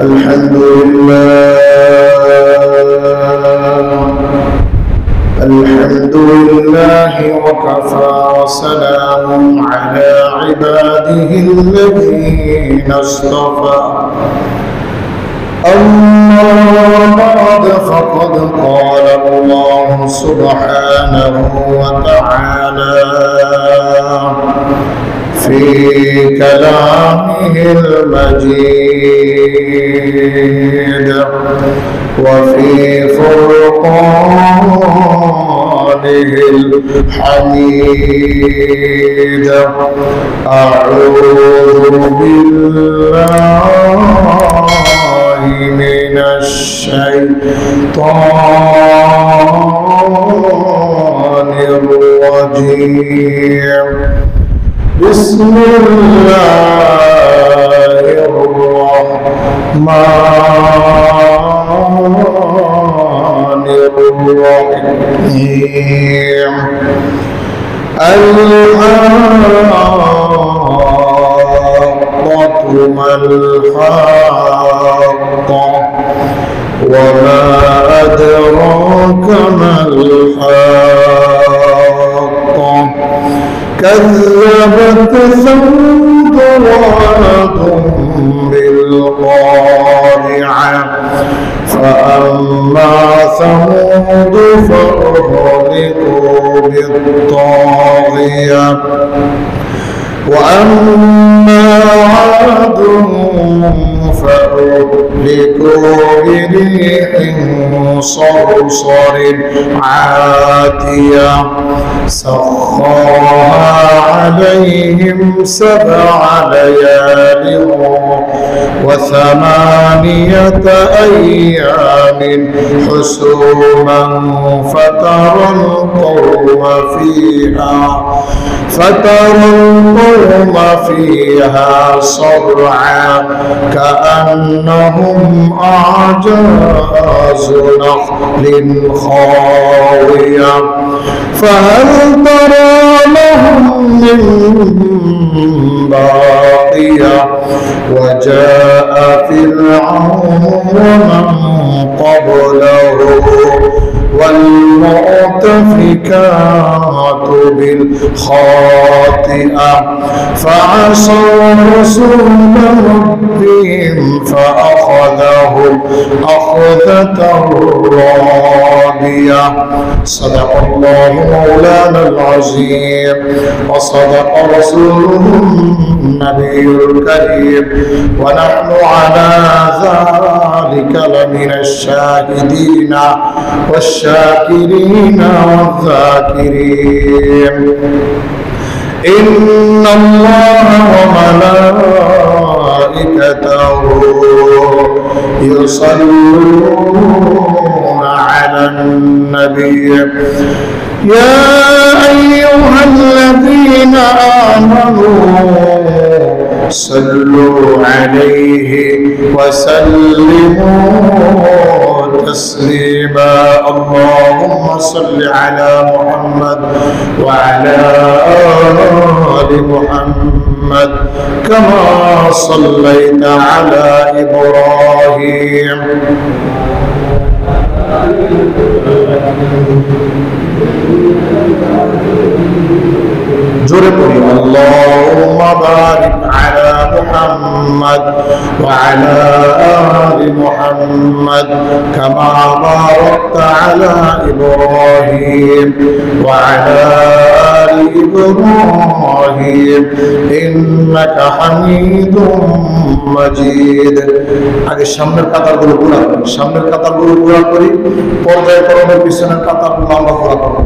الحمد لله وكفى وسلام على عباده الذين اصطفى أما بعد فقد قال الله سبحانه وتعالى في كلامه المجيد وفي فرقانه الحميد أعوذ بالله من الشيطان الرجيم بسم الله الرحمن الرحيم الحاقة ما الحاقة وما أدراك ما الحاقة كذبت ثمود وعاد بالقارعة فأما ثمود فأهلكوا بالطاغية وأما عاد فأهلكوا بريح صرصر عاتية سخرها عليهم 7 ليال و8 أيام حسوما فترى القوم فيها صرعا كأنهم أعجاز نخل خاوية فهل ترى لهم من باقية وجاء فرعون ومن قبله والمؤتفكات بالخاطئة فعصوا رسول ربهم فأخذهم أخذة رابية صدق الله مولانا العظيم وصدق رسوله النبي الكريم ونحن على ذلك لمن الشاهدين والشاكرين والذاكرين إن الله وملائكته يصلون على النبي يا أيها الذين آمنوا صلوا عليه وسلموا تسليما اللهم صل على محمد وعلى آل محمد كما صليت على إبراهيم جربني اللهم بارك على محمد وعلى آل محمد كما باركت على إبراهيم وعلى آل إبراهيم إنك حميد مجيد আগে সামনের কাতারগুলো পুরা করি সামনের কাতারগুলো পুরা করি পর্যায়ক্রমে পিছনের কাতারগুলো আমরা পুরা করব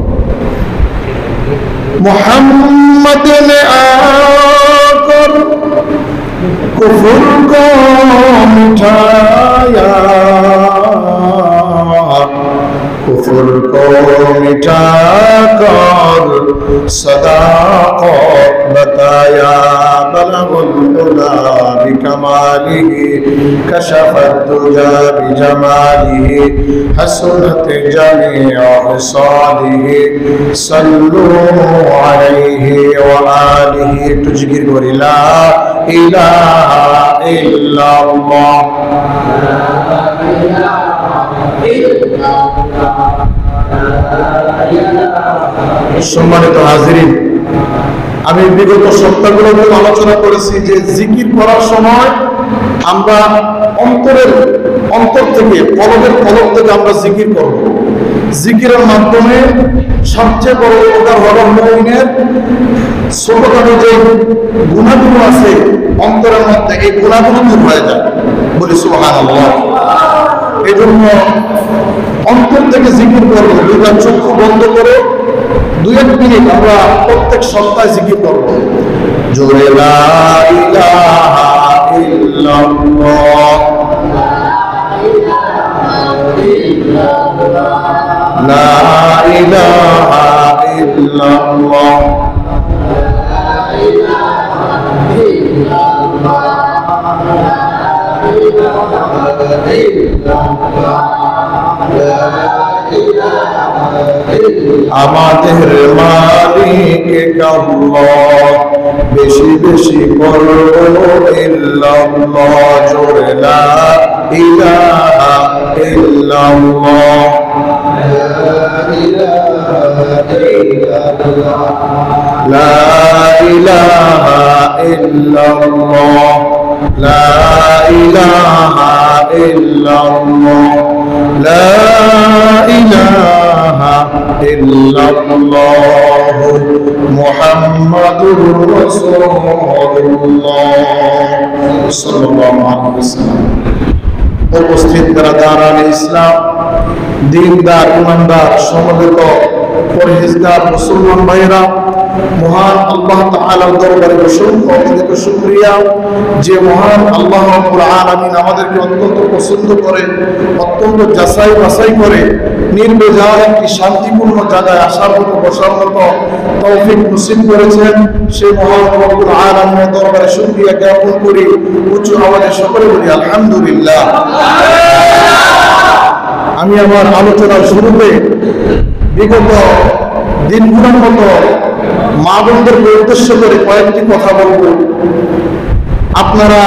मोहम्मद ने आकर कुफ्र को मिटाया कुफ्र को मिटाकर सदाकत बताया बलगुल उला बिकमालिही कशफत दुजा बिजमालिही हसनत जमीअ खिसालिही सल्लू अलैहि व आलिहि আলিহি একটু জিকির করি লা ইলাহা ইল্লাল্লাহ সম্মানিত হাজিরিন, আমি বিগত সপ্তাহগুলোতে আলোচনা করেছি যে জিকির করার সময় আমরা অন্তর থেকে কলবের কলব থেকে আমরা জিকির করব। জিকিরের মাধ্যমে সবচেয়ে বড় উপকার হলো মুমিনের ছোটখাটো যে গুনাহগুলো আছে অন্তরের মধ্যে, এই গুনাহগুলো দূর হয়ে যায়। বলি সুবহানাল্লাহ। এই জন্য অন্তর থেকে জিকির করবো, দুইটা চক্ষু বন্ধ করে 2-1 মিনিট আমরা প্রত্যেক সপ্তাহে জিকির করবো। জোরে লা ইলাহা ইল্লাল্লাহ লা ইলাহা ইল্লাল্লাহ আমাদের মালিক আল্লাহ, বেশি বেশি করো ইল্লাল্লাহ, জোরে লা ইলাহা ইল্লাল্লাহ লা ইলাহা ইল্লাল্লাহ লা ইলাহা ইল্লাল্লাহ লা ইলাহা ইল্লাল্লাহ মুহাম্মাদুর রাসূলুল্লাহ সাল্লাল্লাহু আলাইহি ওয়াসাল্লাম। উপস্থিত বিরাদারান ইসলাম, দিনদার ইমানদার সমবেত পরহেজগার মুসলমান ভাইরা, মহান আল্লাহ তাআলার দরবারে অসংখ্য অধিক শুকরিয়া যে মহান আল্লাহ রাব্বুল আলামিন আমাদেরকে অত্যন্ত পছন্দ করে, অত্যন্ত যাচাই বাছাই করে নির্বেজাল একটি শান্তিপূর্ণ জায়গায় আসার মতো বসার মতো তৌফিক নসিব করেছেন। সেই মহান রাব্বুল আলামিনের দরবারে শুকরিয়া জ্ঞাপন করি। উচ্চ আওয়াজে সকলে বলি আলহামদুলিল্লাহ। আমি আমার আলোচনার শুরুতে বিগত দিনগুলোর মতো মা বোনদেরকে উদ্দেশ্য করে কয়েকটি কথা বলব। আপনারা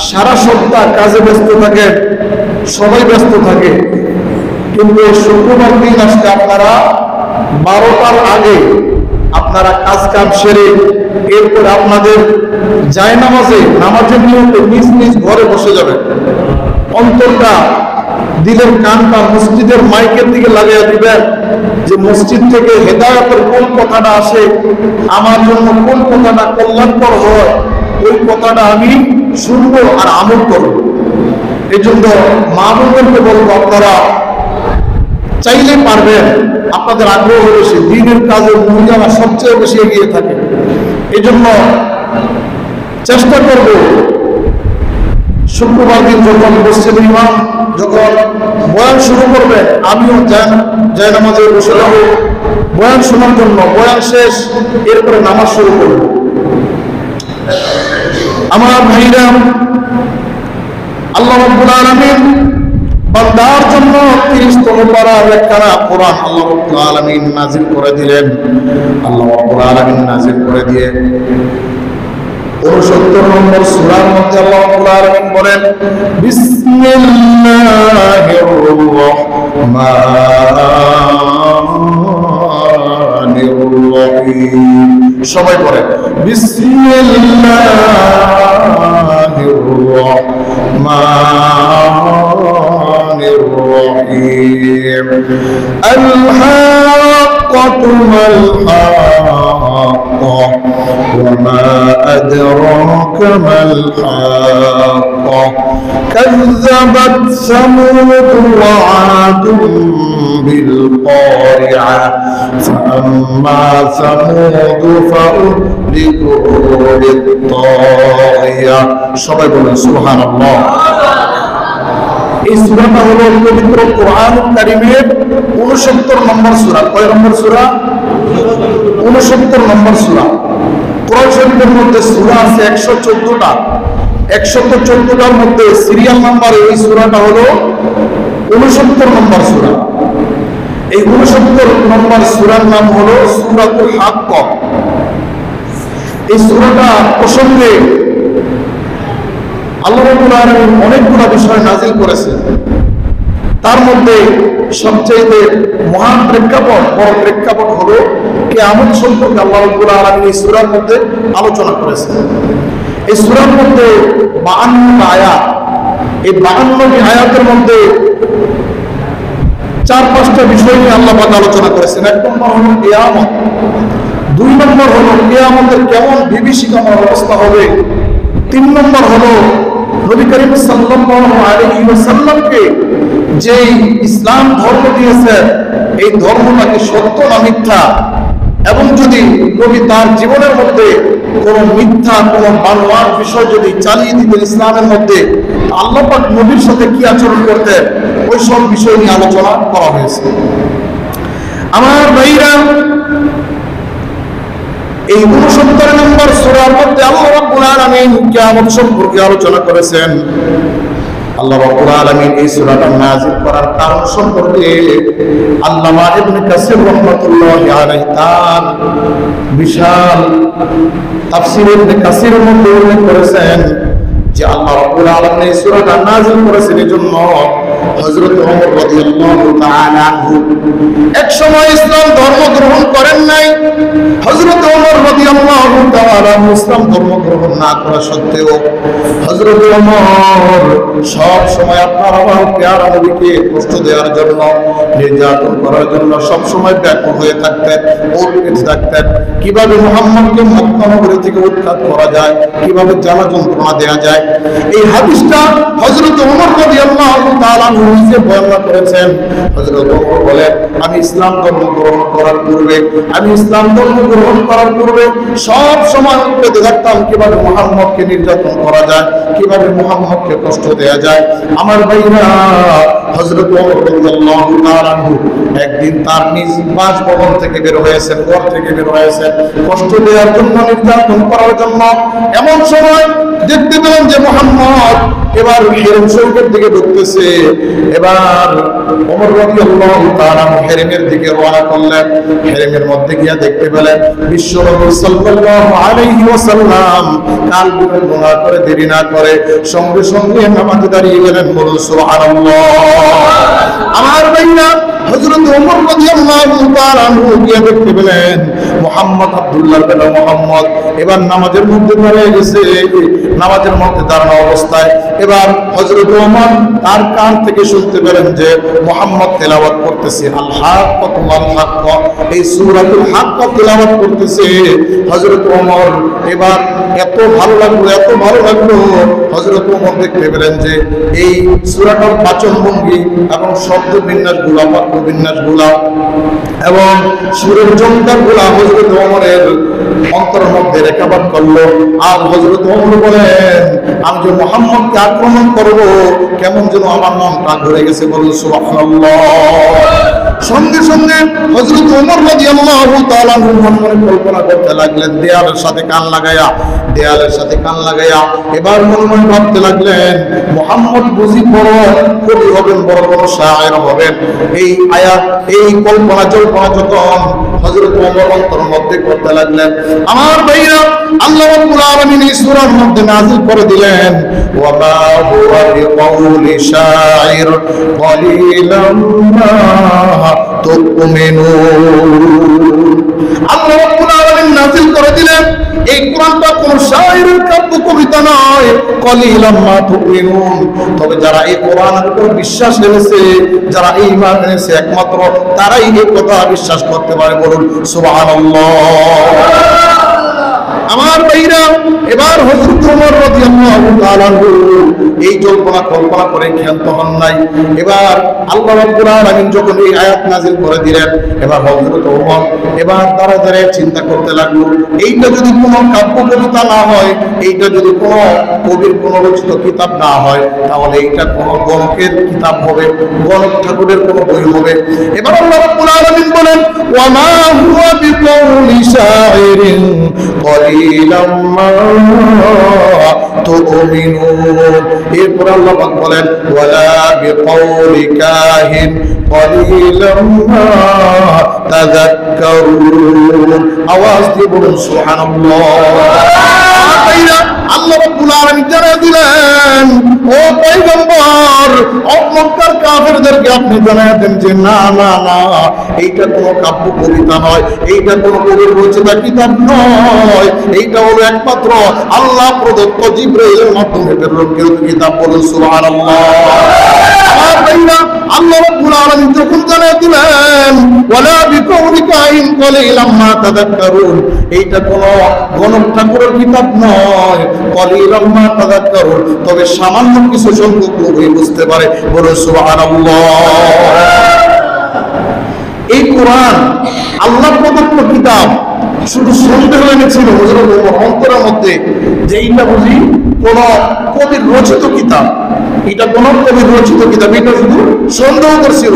সারা সপ্তাহ কাজে ব্যস্ত থাকেন, সবাই ব্যস্ত থাকে, কিন্তু এই শুক্রবার দিন আসলে আপনারা 12টার আগে আপনারা কাজ কাম সেরে এরপর আপনাদের নামাজের নিয়মে নিজ নিজ ঘরে বসে যাবেন। অন্তরটা, দিলের কানটা মসজিদের মাইকের দিকে লাগিয়ে দিবেন যে মসজিদ থেকে হেদায়েতের কোন কথাটা আসে, আমার জন্য কোন কথাটা কল্যাণকর হয়, ওই কথাটা আমি শুনবো আর আমল করবো। এই জন্য মা বোনদেরকে বলবো, আপনারা চাইলে পারবেন, আপনাদের আগ্রহ বেশি, দিনের কাজে মহিলারা সবচেয়ে বেশি এগিয়ে থাকে। এই জন্য চেষ্টা করব শুক্রবার দিন যখন মসজিদের ইমাম যখন বয়ান শুরু করবে, আমিও জায়নামাজে বসে যাবো বয়ান শোনার জন্য। বয়ান শেষ, এরপরে নামাজ শুরু করব। আমার ভাইরা, আল্লাহ রাব্বুল আলামিন বান্দার জন্য 30তম পারার একখানা কোরআন আল্লাহ রাব্বুল আলামিন নাযিল করে দিলেন। আল্লাহ রাব্বুল আলামিন নাযিল করে দিয়ে 69 নম্বর সূরার মধ্যে আল্লাহ রাব্বুল আলামিন বলেন, বিসমিল্লাহির রহমানির রহিম। সবাই পড়েন, বিসমিল্লাহির রহমানির রহিম। আল হাক্কাতু মাল হাক্কা ওয়া মা আদরাকা মাল হাক্কা কাযযাবাত সামূদ ওয়া আদুম বিল ক্বারিআ ফাআম্মা সামূদ ফাউহলিকু বিত-তাগিয়া। সবাই বলেন সুবহানাল্লাহ। এই সূরাটা হলো পবিত্র কোরআনুল কারীমের 69 নম্বর সূরা। কয় নম্বর সূরা? 69 নম্বর সূরা। কোরআন শরীফের মধ্যে সূরা আছে 114টা। 114টার মধ্যে সিরিয়াল নাম্বার এই সূরাটা হলো 69 নম্বর সূরা। এই 69 নম্বর সূরার নাম হলো সূরাতুল হাক্কা। এই সূরাটা প্রসঙ্গে আল্লাহ রাব্বুল আলামিন অনেকগুলো বিষয় নাযিল করেছেন। তার মধ্যে সবচেয়ে মহান প্রেক্ষাপট, বড় প্রেক্ষাপট হলো কিয়ামত সম্পর্কে আল্লাহ রাব্বুল আলামিন এই সূরার মধ্যে আলোচনা করেছেন। এই সূরার মধ্যে 52টা আয়াত, এই 52টি আয়াতের মধ্যে 4-5টা বিষয় নিয়ে আল্লাহ পাক আলোচনা করেছেন। 1 নম্বর হলো কিয়ামত, 2 নম্বর হলো কিয়ামতের কেমন বিভীষিকাময় অবস্থা হবে, 3 নম্বর হলো নবী করিম সাল্লাল্লাহু আলাইহি ওয়াসাল্লামকে যে ইসলাম ধর্ম দিয়েছেন এই ধর্মটাকে সত্য না মিথ্যা, এবং যদি নবী তার জীবনের মধ্যে কোন মিথ্যা কোন বানোয়াট বিষয় যদি চালিয়ে দিতেন ইসলামের মধ্যে, আল্লাহ পাক নবীর সাথে কি আচরণ করতেন, ওই সব বিষয় নিয়ে আলোচনা করা হয়েছে। আমার ভাইরা, এই 69 নম্বর সূরার মধ্যে আল্লাহ রাব্বুল আলামিন কিয়ামত সম্পর্কে আলোচনা করেছেন। আল্লাহ রাব্বুল আলামিন এই সূরাটা নাযিল করার কারণ সম্পর্কে আল্লামা ইবনে কাসির রাহমাতুল্লাহি আলাইহি তার বিশাল তাফসীর ইবনে কাসিরের মধ্যে উল্লেখ করেছেন যে আল্লাহ রাব্বুল আলামিন এই সূরাটা নাযিল করেছেন এজন্য হযরত ওমর রাদিয়াল্লাহু তাআলা আনহু এক সময় ইসলাম ধর্ম গ্রহণ করেন নাই। হযরত ওমর রাদিয়াল্লাহু তাআলা ইসলাম ধর্ম গ্রহণ না করা সত্ত্বেও হযরত ওমর সব সময় আপনার আমার প্যারা নবীকে কষ্ট দেওয়ার জন্য, নির্যাতন করার জন্য সব সময় ব্যাকুল হয়ে থাকতেন, উৎপীড়িত থাকতেন। কিভাবে মুহাম্মদকে মক্কা নগরী থেকে উৎখাত করা যায়, কিভাবে জ্বালা যন্ত্রণা দেওয়া যায়, এই হাদিসটা হযরত ওমর রাদিয়াল্লাহু তাআলা নিজে বর্ণনা করেছেন। হযরত ওমর বলেন, আমি ইসলাম ধর্ম গ্রহণ করার পূর্বে সব সময় উৎপীড়িত থাকতাম কিভাবে মুহাম্মদকে নির্যাতন করা যায়, কিভাবে মুহাম্মদকে কষ্ট দেয়া যায়। আমার ভাইরা, হযরত ওমর রাদিয়াল্লাহু তাআলা আনহু একদিন তার নিজ বাসভবন থেকে বের হয়েছেন, ঘর থেকে বের হয়েছেন কষ্ট দেওয়ার জন্য, নির্যাতন করার জন্য। এমন সময় দেখতে পেলেন যে মুহাম্মদ এবার হেরেম শরীফের দিকে ঢুকতেছে। এবার ওমর রাদিয়াল্লাহু তাআলা হেরেমের দিকে রওনা করলেন। হেরেমের মধ্যে গিয়া দেখতে পেলেন বিশ্বনবী সাল্লাল্লাহু আলাইহি ওয়াসাল্লাম কাল গুনাহ করে দেরি না করে সঙ্গে সঙ্গে নামাজে দাঁড়িয়ে গেলেন। বলুন সুবহানাল্লাহ। আমার ভাইরা, হযরত ওমর রাদিয়াল্লাহু তাআলা গিয়া দেখতে পেলেন মুহাম্মদ, আব্দুল্লাহর বেটা মুহাম্মদ এবার নামাজের মধ্যে দাঁড়িয়ে গেছে। নামাজের মধ্যে দাঁড়ানো অবস্থায় এবার হযরত ওমর তার কান থেকে শুনতে পেলেন যে মুহাম্মদ তেলাওয়াত করতেছে আল হাক্কা ওয়াল হাক্কা, এই সূরাতুল হাক্কা তেলাওয়াত করতেছে। হযরত ওমর এবার এত ভালো লাগলো হযরত ওমর দেখতে পেলেন যে এই সূরাটার বাচন ভঙ্গি এবং শব্দ বিন্যাসগুলা, বাক্য বিন্যাসগুলা এবং সুরের জমকারগুলা হযরত ওমরের অন্তরের মধ্যে রেখাপাত করলো। আর হযরত ওমর বলেন, আমি যে মুহাম্মদকে আক্রমণ করব কেমন যেন আমার মনটা ঘুরে গেছে। বলুন সুবহানাল্লাহ। সঙ্গে সঙ্গে হযরত ওমর রাদিয়াল্লাহু তাআলা মনে কল্পনা করতে লাগলেন, দেয়ালের সাথে কান লাগাইয়া এবার মনে মনে ভাবতে লাগলেন মুহাম্মদ বুঝি বড় কবি হবেন, বড় বড় শায়ের হবেন। এই আয়াত, এই কল্পনা জল্পনা যখন হযরত ওমর অন্তরের মধ্যে করতে লাগলেন, আমার ভাইরা, আল্লাহ রাব্বুল আলামিন এই সূরার মধ্যে নাযিল করে দিলেন ওয়া মা হুয়া বিকাউলি শাইর ক্বালিলাম মা তুমিনুন। আল্লাহ রাব্বুল আলামিন নাযিল করে দিলেন এই কোরআনটা কোন শায়েরের কাব্য কবিতা নয়, ক্বালিলাম মা তুমিনুন। তবে যারা এই কোরআনের উপর বিশ্বাস এনেছে, যারা ঈমান এনেছে, একমাত্র তারাই এই কথা বিশ্বাস করতে পারে। বলুন সুবহানাল্লাহ। আমার ভাইরা, এবার হযরত ওমর রাদিয়াল্লাহু তাআলা এই কল্পনা করে ক্ষান্ত হন নাই। এবার আল্লাহ রাব্বুল আলামিন যখন এই আয়াত নাযিল করে দিলেন, এবার হযরত ওমর এবার তারা চিন্তা করতে লাগলো, এইটা যদি কোনো কাব্য কবিতা না হয়, এইটা যদি কোনো কবির কোনো রচিত কিতাব না হয়, তাহলে এইটা কোনো গণকের কিতাব হবে, গণক ঠাকুরের কোনো বই হবে। এবার আল্লাহ রাব্বুল আলামিন বলেন ওয়া মা হুয়া বিকাউলি শাইরিন ক্বালিলাম মা তুমিনুন। এরপর আল্লাহ পাক বলেন ওয়ালা বিকাউলি কাহিন কলিলাম মা তাযাক্কারুন। আওয়াজ দিয়ে বলুন সুবহানাল্লাহ। আল্লাহ রাব্বুল আলামিন জানিয়ে দিলেন, ও পয়গম্বর, মক্কার কাফেরদেরকে আপনি জানিয়ে দেন যে না না না, এইটা কোনো কাব্য কবিতা নয়, এইটা কোনো কবির রচিত কিতাব নয়, এইটা হলো একমাত্র আল্লাহ প্রদত্ত জিবরাইলের মাধ্যমে প্রেরণকৃত কিতাব। বলুন সুবহানাল্লাহ। আমার ভাইরা, আল্লাহ রাব্বুল আলামিন যখন জানিয়ে দিলেন ওয়ালা বিকাউলি কাহিন কলিলাম মা তাযাক্কারুন, এইটা কোনো গণক ঠাকুরের কিতাব নয়, কলিলাম মা তাযাক্কারুন, তবে সামান্য কিছু সংখ্যক লোকই বুঝতে পারে। বলুন সুবহানাল্লাহ। এই কোরআন আল্লাহ প্রদত্ত কিতাব শুধু সন্দেহ এনেছিল অন্তরের মধ্যে যে এইটা বুঝি কোন কবির রচিত কিতাব, এটা কোন কবির রচিত কিতাব, এটা শুধু সন্দেহ করছিল।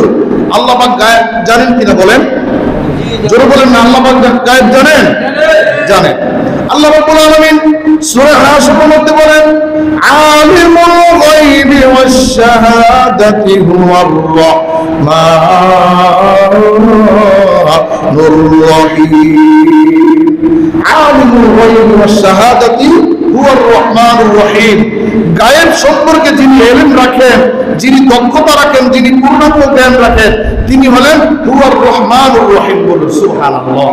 আল্লাহ পাক গায়েব জানেন কিনা বলেন? জোরে বলেন না, আল্লাহ পাক গায়েব জানেন? জানেন। আল্লাহ রাব্বুল আলামিন সূরা হাশরের মধ্যে বলেন আলিমুল গায়বি ওয়াশ শাহাদাতি হুয়ার রাহমানুর রহিম। আলিমুল গায়বি ওয়াশ শাহাদাতি হুয়ার রাহমানুর রহিম। গায়েব সম্পর্কে যিনি ইলম রাখেন, যিনি দক্ষতা রাখেন, যিনি পূর্ণাঙ্গ জ্ঞান রাখেন, তিনি হলেন হুয়ার রহমানুর রহিম। বলুন সুবহানাল্লাহ।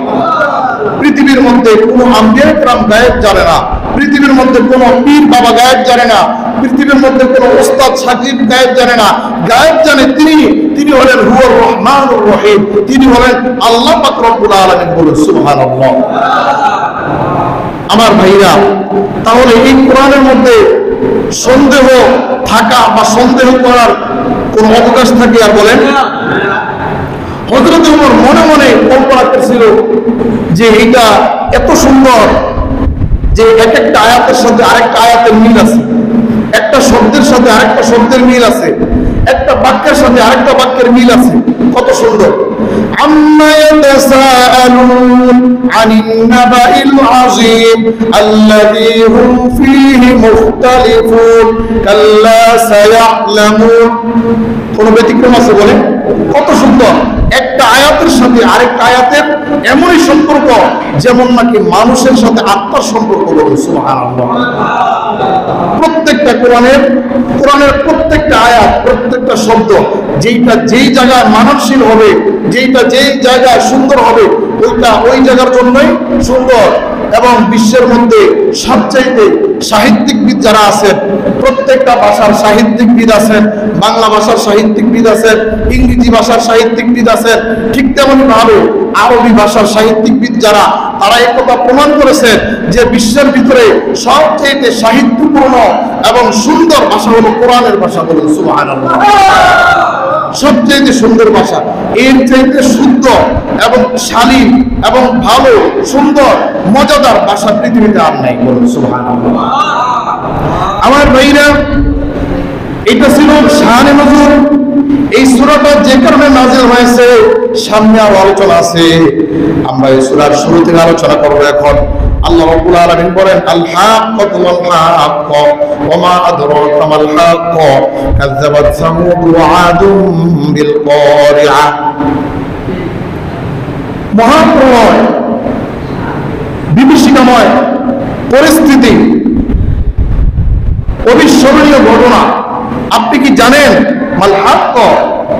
পৃথিবীর মধ্যে কোনো আম্বিয়া কিরাম গায়েব জানে না, পৃথিবীর মধ্যে কোনো পীর বাবা গায়েব জানে না, পৃথিবীর মধ্যে কোনো ওস্তাদ সাকিব গায়েব জানে না। গায়েব জানে তিনি, তিনি হলেন হুয়ার রহমানুর রহিম, তিনি হলেন আল্লাহ পাক রব্বুল আলামিন। বলুন সুবহানাল্লাহ। আমার ভাইরা, তাহলে এই কোরআনের মধ্যে সন্দেহ থাকা বা সন্দেহ করার কোন অবকাশ থাকে আর বলেন? হযরত ওমর মনে মনে কল্পনা করছিল যে এইটা এত সুন্দর যে এক একটা আয়াতের সাথে আরেকটা আয়াতের মিল আছে, একটা শব্দের সাথে আরেকটা শব্দের মিল আছে, একটা বাক্যের সাথে আরেকটা বাক্যের মিল আছে। কত সুন্দর! আম্মা ইয়াতাসাআলুন আনিন নাবাইল আযীম আল্লাযী হুম ফীহি মুখতালিফুন কাল্লা সায়ালামুন। কোন ব্যতিক্রম আছে বলে? কত সুন্দর! একটা আয়াতের সাথে আরেকটা আয়াতের এমনই সম্পর্ক যেমন নাকি মানুষের সাথে আত্মার সম্পর্ক। বলুন সুবহানাল্লাহ। প্রত্যেকটা কোরআনের প্রত্যেকটা আয়াত, প্রত্যেকটা শব্দ যেইটা যেই জায়গায় মানবশীল হবে, যেইটা যেই জায়গায় সুন্দর হবে, ওইটা ওই জায়গার জন্যই সুন্দর। এবং বিশ্বের মধ্যে সবচাইতে সাহিত্যিকবিদ যারা আছেন, প্রত্যেকটা ভাষার সাহিত্যিকবিদ আছেন, বাংলা ভাষার সাহিত্যিকবিদ আছেন, ইংরেজি ভাষার সাহিত্যিকবিদ আছেন, ঠিক তেমনি ভাবে আরবি ভাষার সাহিত্যিকবিদ যারা, তারা এই কথা প্রমাণ করেছেন যে বিশ্বের ভিতরে সবচাইতে সাহিত্যপূর্ণ এবং সুন্দর ভাষা হলো কোরআনের ভাষা। বলুন সুবহানাল্লাহ। সবচেয়ে সুন্দর ভাষা, এর চাইতে শুদ্ধ এবং শালীন এবং ভালো সুন্দর মজাদার ভাষা পৃথিবীতে আর নাই। বলুন সুবহানাল্লাহ। আমার ভাইরা, এটা ছিল শানে নজুল। এই সূরাটা যে কারণে নাযিল হয়েছে সামনে আরো আলোচনা আছে, আমরা এই সূরার শুরু থেকে আলোচনা করব। এখন আল্লাহ রাব্বুল আলামিন বলেন আল হাক্কাতু ওয়াল হাক্ক ওয়া মা আদরাকা মাল হাক্ক কাযাবাত সামুদ ওয়া আদুম বিল কারিআ। মহাপ্রলয়, বিভীষিকাময় পরিস্থিতি, অবিস্মরণীয় ঘটনা। আপনি কি জানেন মাল হাক্ক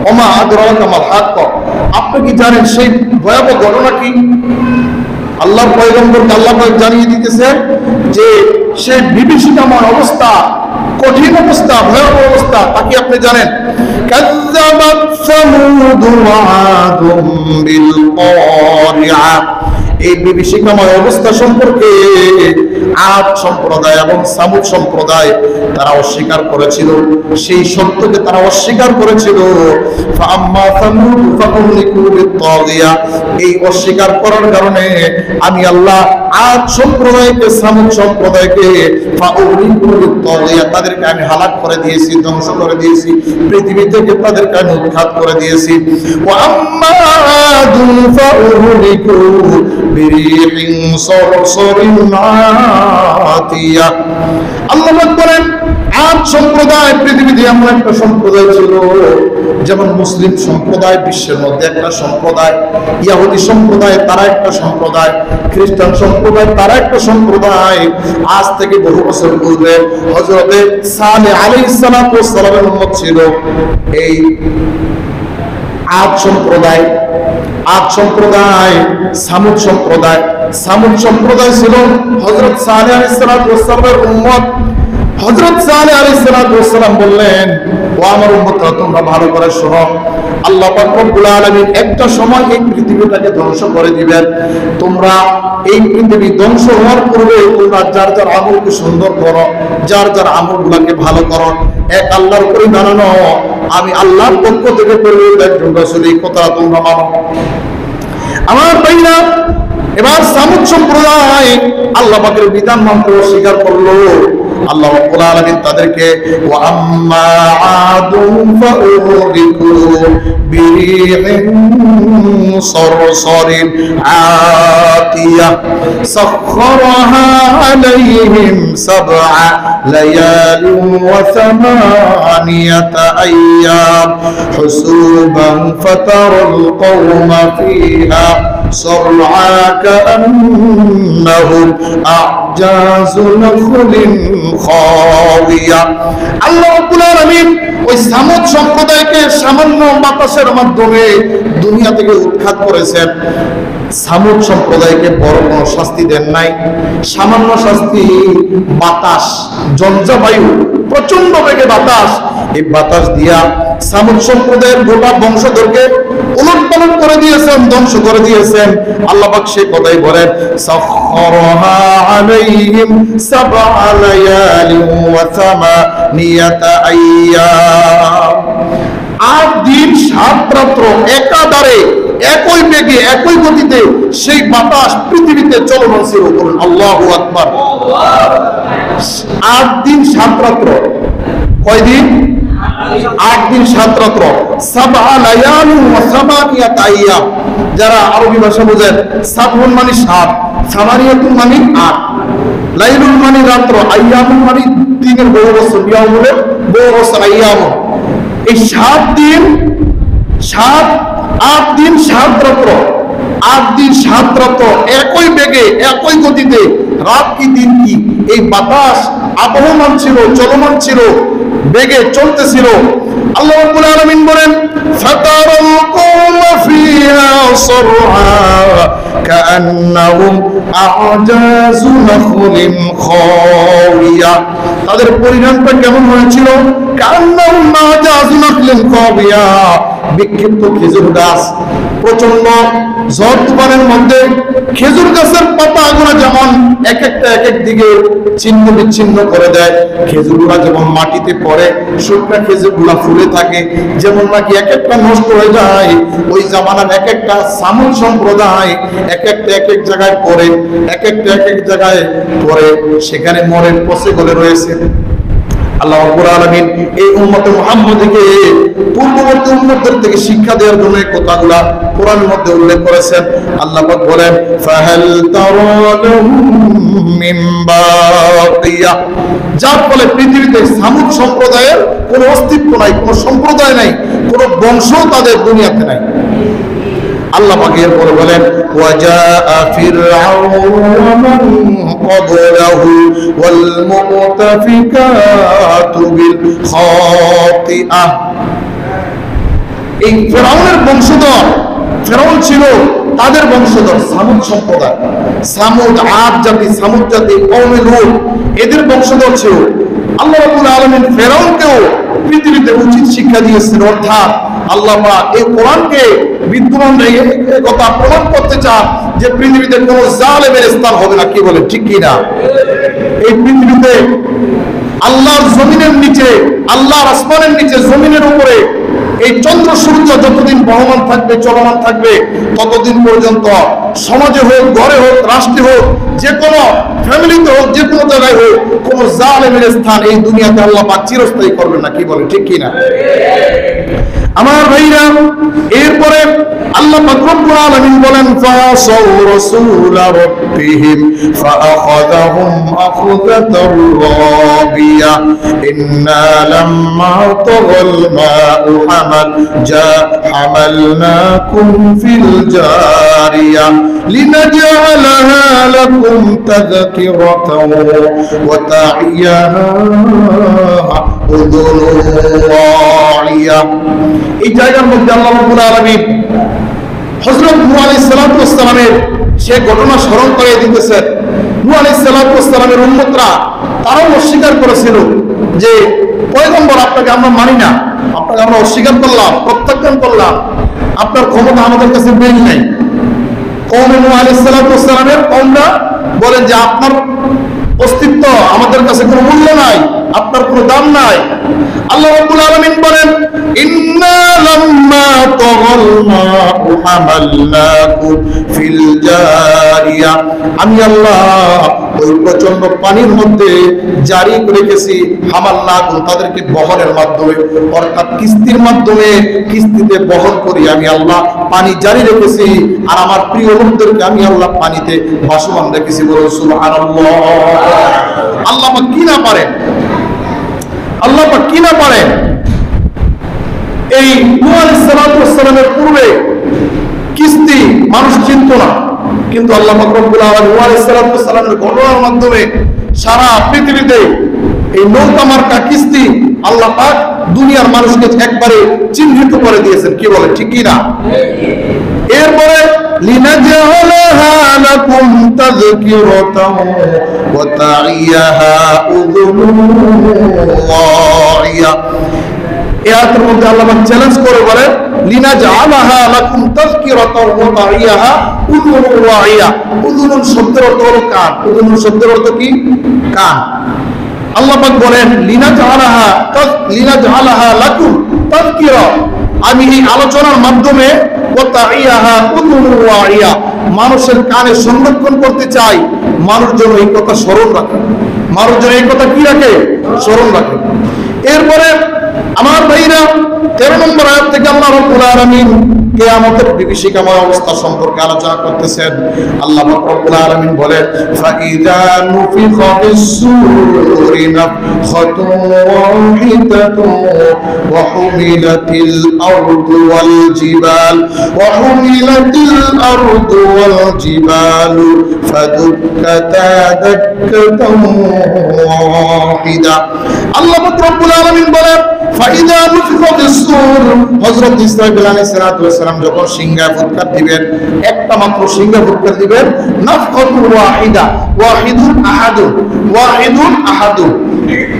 ওয়া মা আদরাকা মাল হাক্ক? আপনি কি জানেন সেই ভয়াবহ ঘটনা কি? আল্লাহর পয়গম্বরকে আল্লাহ পাক জানিয়ে দিতেছে যে সেই বিভীষিকাময় অবস্থা, কঠিন অবস্থা, ভয়াবহ অবস্থা, তাকে আপনি জানেন। কাযাবাত সামুদ ওয়া আদুম বিল কারিআ। এই বিভীষিকাময় অবস্থা সম্পর্কে আদ সম্প্রদায় এবং সামুদ সম্প্রদায় তারা অস্বীকার করেছিল, সেই সত্যকে তারা অস্বীকার করেছিল। ফাআম্মা সামুদ ফাউহলিকু বিত্তাগিয়া। এই অস্বীকার করার কারণে আমি আল্লাহ আদ সম্প্রদায়কে, সামুদ সম্প্রদায়কে ফাউহলিকু বিত্তাগিয়া, তাদেরকে আমি হালাক করে দিয়েছি, ধ্বংস করে দিয়েছি, পৃথিবী থেকে তাদেরকে আমি উৎখাত করে দিয়েছি। ওয়া আম্মা আদু ফাউহলিকু বিরিহিন সরসরিন আতিয়া। আল্লাহ পাক বলেন আদ সম্প্রদায় পৃথিবীতে এমন একটা সম্প্রদায় ছিল, যেমন মুসলিম সম্প্রদায় বিশ্বের মধ্যে একটা সম্প্রদায়, ইহুদি সম্প্রদায় তারা একটা সম্প্রদায়, খ্রিস্টান সম্প্রদায় তারা একটা সম্প্রদায়। আজ থেকে বহু বছর পূর্বে হযরতে সালেহ আলাইহিস সালাতু ওয়াস সালামের উম্মত ছিল এই আদ সম্প্রদায়। আদ সম্প্রদায়, সামুদ সম্প্রদায়। সামুদ সম্প্রদায় ছিল হযরত সালেহ আলাইহিস সালাতু ওয়াস সালামের উম্মত। হযরত সালেহ আলাইহিস সালাতু ওয়াস সালাম বললেন, ও আমার উম্মতরা, তোমরা ভালো করে শোনো, আল্লাহ পাক রব্বুল আলামিন একটা সময় এই পৃথিবীটাকে ধ্বংস করে দিবেন। তোমরা এই পৃথিবী ধ্বংস হওয়ার পূর্বে তোমরা যার যার আমলকে সুন্দর করো, যার যার আমলগুলোকে ভালো করো, এক আল্লাহর উপরে দাঁড়ানো, আমি আল্লাহর পক্ষ থেকে প্রেরিত একজন রাসূল, এই কথা তোমরা মানো। আমার ভাইরা, এবার সামুদ সম্প্রদায় আল্লাহ পাকের বিধান মানতে অস্বীকার করলো। আল্লাহ রাব্বুল আলামিন তাদেরকে ওয়া আম্মা আদুম ফাউরিকু বিরিহিন সরসরিন আতিয়া সাখখারাহা আলাইহিম সাবআ লায়ালিন ওয়া সামানিয়াতা আইয়াম হুসুবান ফাতারাল কওমা ফিহা صرعا كأنهم أعجاز نخل خاوية। আল্লাহ রাব্বুল আলামিন ওই সামুদ সম্প্রদায়কে সামান্য বাতাসের মাধ্যমে দুনিয়া থেকে উৎখাত করেছেন। সামুদ সম্প্রদায়কে বড় কোনো শাস্তি দেন নাই, সামান্য শাস্তি। বাতাস, ঝঞ্ঝাবায়ু, প্রচন্ড বেগে বাতাস, এই বাতাস দিয়া সামুদ সম্প্রদায়ের গোটা বংশধরকে উলটপালট করে দিয়েছেন, ধ্বংস করে দিয়েছেন। আল্লাহ পাক সেই কথাই বলেন, সাখখারাহা আলাইহিম সাবআ লায়ালিন ওয়া সামানিয়াতা আইয়াম। ৮ দিন ৭ রাত্র একাধারে একই বেগে একই গতিতে সেই বাতাস পৃথিবীতে চলমান ছিল। বলুন আল্লাহু আকবার। ৮ দিন ৭ রাত্র। কয় দিন? ৮ দিন ৭ রাত্র। সাবআ লায়ালিন ওয়া সামানিয়াতা আইয়াম। যারা আরবি ভাষা বোঝেন, সাবহুন মানে ৭, সামানিয়াতুন মানে ৮, লাইলুন মানে রাত্র, আইয়ামুন মানে দিনের বহু বছর, ইয়ামুনের বহু বছর, আইয়াম। এই ৭ দিন ৮ দিন ৭ রাত্র, ৮ দিন ৭ রাত্র একই বেগে একই গতিতে, রাত কি দিন কি, এই বাতাস আবহমান ছিল, চলমান ছিল, বেগে চলতেছিল। আল্লাহ রাব্বুল আলামিন বলেন, ফাতারাল কওমা ফিহা সরআ কাআন্নাহুম আ'জাযু নাখলিন খাওয়িয়া। তাদের পরিণামটা কেমন হয়েছিল? কাআন্নাহুম আ'জাযু নাখলিন খাওয়িয়া। বিক্ষিপ্ত খেজুর গাছ, প্রচন্ড ঝড় তুফানের মধ্যে খেজুর গাছের পাতাগুলো যেমন এক একটা এক এক দিকে ছিন্ন বিচ্ছিন্ন করে দেয়, খেজুরগুলা যেমন মাটিতে পড়ে, শুকনা খেজুরগুলা ফুলে থাকে, যেমন নাকি এক একটা নষ্ট হয়ে যায়, ওই জামানার এক একটা সামুদ সম্প্রদায় এক একটা এক এক জায়গায় পড়ে, এক একটা এক এক জায়গায় পড়ে, সেখানে মরে পচে গলে রয়েছে। আল্লাহ রাব্বুল আলামিন এই উম্মতে মুহাম্মদীকে পূর্ববর্তী উম্মতদের থেকে শিক্ষা দেওয়ার জন্য এই কথাগুলা কোরআনের মধ্যে উল্লেখ করেছেন। আল্লাহ পাক বলেন, ফাহাল তারা লাহুম মিন বাকিয়া। যার ফলে পৃথিবীতে সামুদ সম্প্রদায়ের কোনো অস্তিত্ব নাই, কোনো সম্প্রদায় নাই, কোনো বংশ তাদের দুনিয়াতে নাই। আল্লাহ পাক এরপরে বলেন, ওয়াজাআ ফিরআউনু ওয়া মান ক্বাবলাহু ওয়াল মুতাফিকাতু বিল খাতিআহ। এই ফিরআউনের বংশধর, ফিরআউন ছিল তাদের বংশধর সামুদ সম্প্রদায়, সামুদ, আদ জাতি, সামুদ জাতি, কওমে লূত, এদের বংশধর ছিল। আল্লাহ রাব্বুল আলামিন ফিরআউনকেও পৃথিবীতে উচিত শিক্ষা দিয়েছেন। অর্থাৎ আল্লাহ পাক এই কোরআনকে বিদ্যমান কথা প্রমাণ করতে চান যে পৃথিবীতে কোন জালেমের স্থান হবে না। কি বলে, ঠিক কি না? এই পৃথিবীতে আল্লাহর জমিনের নিচে, আল্লাহর আসমানের নিচে, জমিনের উপরে এই চন্দ্র সূর্য যতদিন বহমান থাকবে, চলমান থাকবে, ততদিন পর্যন্ত সমাজে হোক, ঘরে হোক, রাষ্ট্রে হোক, যে কোনো ফ্যামিলিতে হোক, যে কোনো জায়গায় হোক, কোন জালেমের স্থান এই দুনিয়াতে আল্লাহ পাক চিরস্থায়ী করবেন না। কি বলে, ঠিক কি না? আমার ভাইরা, এরপরে আল্লাহ পাক রব্বুল আলামিন বলেন ফাসাউ রাসূল রাব্বিহিম ফাআখাযাহুম আখযাতার রাবিয়া ইন্না লাম্মা তাগাল মাউ হামালনাকুম ফিল জারিয়া লিনাজআলাহা লাকুম তাযকিরাতাও ওয়া তা'iয়াহা উযুনুন ওয়া'িয়া। এই জায়গার মধ্যে আল্লাহ রাব্বুল আলামিন হযরত নূহ আলাইহিস সালাতু ওয়াস সালামের সেই ঘটনা স্মরণ করে দিতেছেন। নূহ আলাইহিস সালাতু ওয়াস সালামের উম্মতরা তারাও অস্বীকার করেছিল যে পয়গম্বর আপনাকে আমরা মানি না, আপনাকে আমরা অস্বীকার করলাম, প্রত্যাখ্যান করলাম, আপনার ক্ষমতা আমাদের কাছে বেশি নাই। কওমে নূহ আলাইহিস সালাতু ওয়াস সালামের কওমরা বলেন যে আপনার অস্তিত্ব আমাদের কাছে কোনো মূল্য নাই, আপনার কোনো দাম নাই। আল্লাহ রাব্বুল আলামিন বলেন ইন্না লাম্মা তাগাল মাউ হামালনাকুম ফিল জারিয়া, আমি আল্লাহ ওই প্রচন্ড পানির মধ্যে জারি রেখেছি হামালনাকুম, তাদেরকে বহরের মাধ্যমে, অর্থাৎ কিস্তির মাধ্যমে, কিস্তিতে বহন করি আমি আল্লাহ পানি জারি রেখেছি। আর আমার প্রিয় লোকদেরকে আমি আল্লাহ পানিতে ভাসমান রেখেছি। বলুন সুবহানাল্লাহ। আল্লাহ পাক কি না পারেন, আল্লাহ পাক কি না পারেন। এই নূহ আলাইহিস সালাতু ওয়াস সালামের পূর্বে কিস্তি মানুষ চিনত না, কিন্তু আল্লাহ পাক রব্বুল আলামিন নূহ আলাইহিস সালাতু ওয়াস সালামের ঘটনার মাধ্যমে সারা পৃথিবীতে এই নৌকা মার্কা কিস্তি আল্লাহ পাক দুনিয়ার মানুষকে একবারে চিহ্নিত করে দিয়েছেন। কি বলে, ঠিক কি না? এরপরে লিনাজআলাহা লাকুম তাযকিরাতাও ওয়া তা'iয়াহা উযুনুন ওয়া'িয়া। এই আয়াতের মধ্যে আল্লাহ পাক চ্যালেঞ্জ করে বলেন লিনাজআলাহা লাকুম তাযকিরাতাও ওয়া তা'iয়াহা উযুনুন ওয়া'িয়া। উযুনুন শব্দের অর্থ হলো কান। উযুনুন শব্দের অর্থ কি? কান। আল্লাহ পাক বলেন লিনাজআলাহা লাকুম তাযকিরা, আমি এই আলোচনার মাধ্যমে ওয়া তা'iয়াহা উযুনুন ওয়া'িয়া, মানুষের কানে সংরক্ষণ করতে চাই, মানুষ যেন এই কথা স্মরণ রাখে, মানুষ যেন এই কথা কি রাখে? স্মরণ রাখে। এরপরে আমার ভাইরা 13 নম্বর আয়াত থেকে আল্লাহ রাব্বুল আলামিন কিয়ামতের বিভীষিকাময় অবস্থা সম্পর্কে আলোচনা করতেছেন। আল্লাহ রাব্বুল আলামিন বলেন ফাইযা নুফিখা ফিস-সূরি নাফখাতুন ওয়াহিদাতুন ওয়া হুমিলাতিল আরদু ওয়াল জিবাল জিবালু ফাদুক্কাতা দাক্কাতান ওয়াহিদা। আল্লাহ রাব্বুল আলামিন বলেন ফাইযা নুফিখা ফিস-সূর, হযরত ইসরাঈল আলাইহিস সালাতু ওয়াস সালাম যখন সিংহা ফুৎকার দিবেন, একটা মাত্র সিংহা ফুৎকার দিবেন, নাফখাতুন ওয়াহিদা, ওয়াহিদুন আহাদুন, ওয়াহিদুন আহাদুন,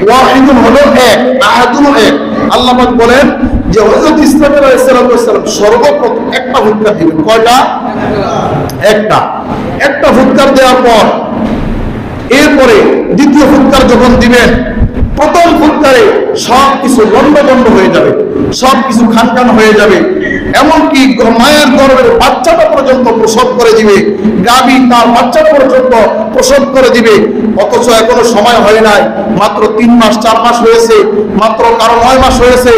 ওয়াহিদুন হলো এক, আহাদুন এক। আল্লাহ পাক বলেন যে হযরত ইসরাঈল আলাইহিস সালাতু ওয়াস সালাম সর্বপ্রথম একটা ফুৎকার দিবেন। কয়টা? একটা। একটা ফুৎকার দেওয়ার পর এরপরে দ্বিতীয় ফুৎকার যখন দিবেন, প্রথম ফুৎকারে সব কিছু লন্ডভন্ড হয়ে যাবে, সব কিছু খানখান হয়ে যাবে, এমনকি মায়ের গর্ভের বাচ্চাটা পর্যন্ত প্রসব করে দিবে, গাভী তার বাচ্চা পর্যন্ত প্রসব করে দিবে। অথচ এখনো সময় হয় নাই, মাত্র 3 মাস 4 মাস হয়েছে, মাত্র কারো 9 মাস হয়েছে,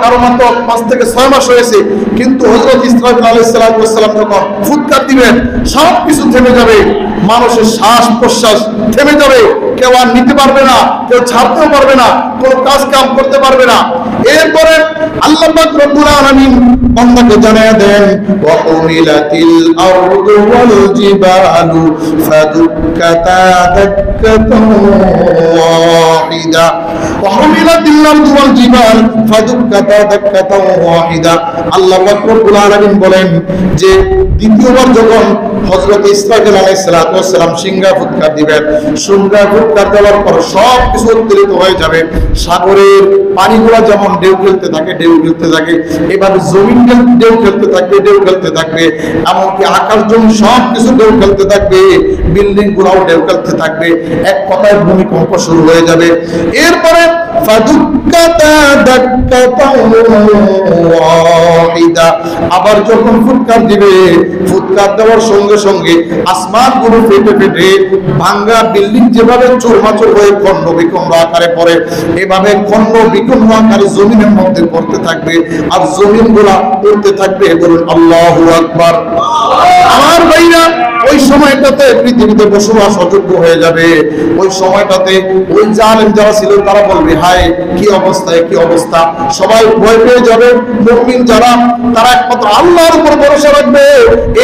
কারো মাত্র 5 থেকে 6 মাস হয়েছে, কিন্তু হযরত ইসরাঈল আলাইহিস সালাম যখন ফুৎকার দিবেন সব কিছু থেমে যাবে, মানুষের শ্বাস প্রশ্বাস থেমে যাবে, কেউ আর নিতে পারবে না, কেউ ছাড়তেও পারবে না, কোনো কাজ কাম করতে পারবে না। এরপরে আল্লাহ পাক রব্বুল আলামিন বান্দাকে জানিয়ে দেন ওয়া উমিলাতিল আরদু ওয়াল জিবালু ফাদুক্কাতা দাক্কাতান ওয়াহিদা, ওয়া উমিলাতিল আরদু ওয়াল জিবাল ফাদুক্কাতা দাক্কাতান ওয়াহিদা। আল্লাহ পাক রব্বুল আলামিন বলেন যে দ্বিতীয়বার যখন হযরত ইসরাঈল আলাইহিস সালাম সিংহা ফুৎকার দিবেন, সিংহা ফুৎকার দেওয়ার পর সব কিছু উত্তোলিত হয়ে যাবে। সাগরের পানিগুলো যেমন ঢেউ খেলতে থাকে, ঢেউ খেলতে থাকে, এভাবে জমিন ঢেউ খেলতে থাকবে, ঢেউ খেলতে থাকবে, এমনকি আকাশ জমি সব কিছু ঢেউ খেলতে থাকবে, বিল্ডিং গুলাও ঢেউ খেলতে থাকবে, এক কথায় ভূমিকম্প শুরু হয়ে যাবে। এরপরে ফাদুক্কাতা দাক্কাতাও ওয়াহিদা, আবার যখন ফুৎকার দিবে, ফুৎকার দেওয়ার সঙ্গে সঙ্গে আসমানগুলো ফেটে ফেটে ভাঙ্গা বিল্ডিং যেভাবে চুরমাচুর হয়ে খণ্ড বিখণ্ড আকারে পড়ে, এভাবে খণ্ড বিখণ্ড আকারে জমিনের মধ্যে পড়তে থাকবে, আর জমিনগুলা উঠতে থাকবে। বলুন আল্লাহু আকবার। আমার ভাইরা, ওই সময়টাতে পৃথিবীতে বসবাস অযোগ্য হয়ে যাবে। ওই সময়টাতে ওই জালেম যারা ছিল তারা বলবে, হায় কি অবস্থায়, কি অবস্থা। সবাই ভয় পেয়ে যাবে। মুমিন যারা, তারা একমাত্র আল্লাহর উপর ভরসা রাখবে,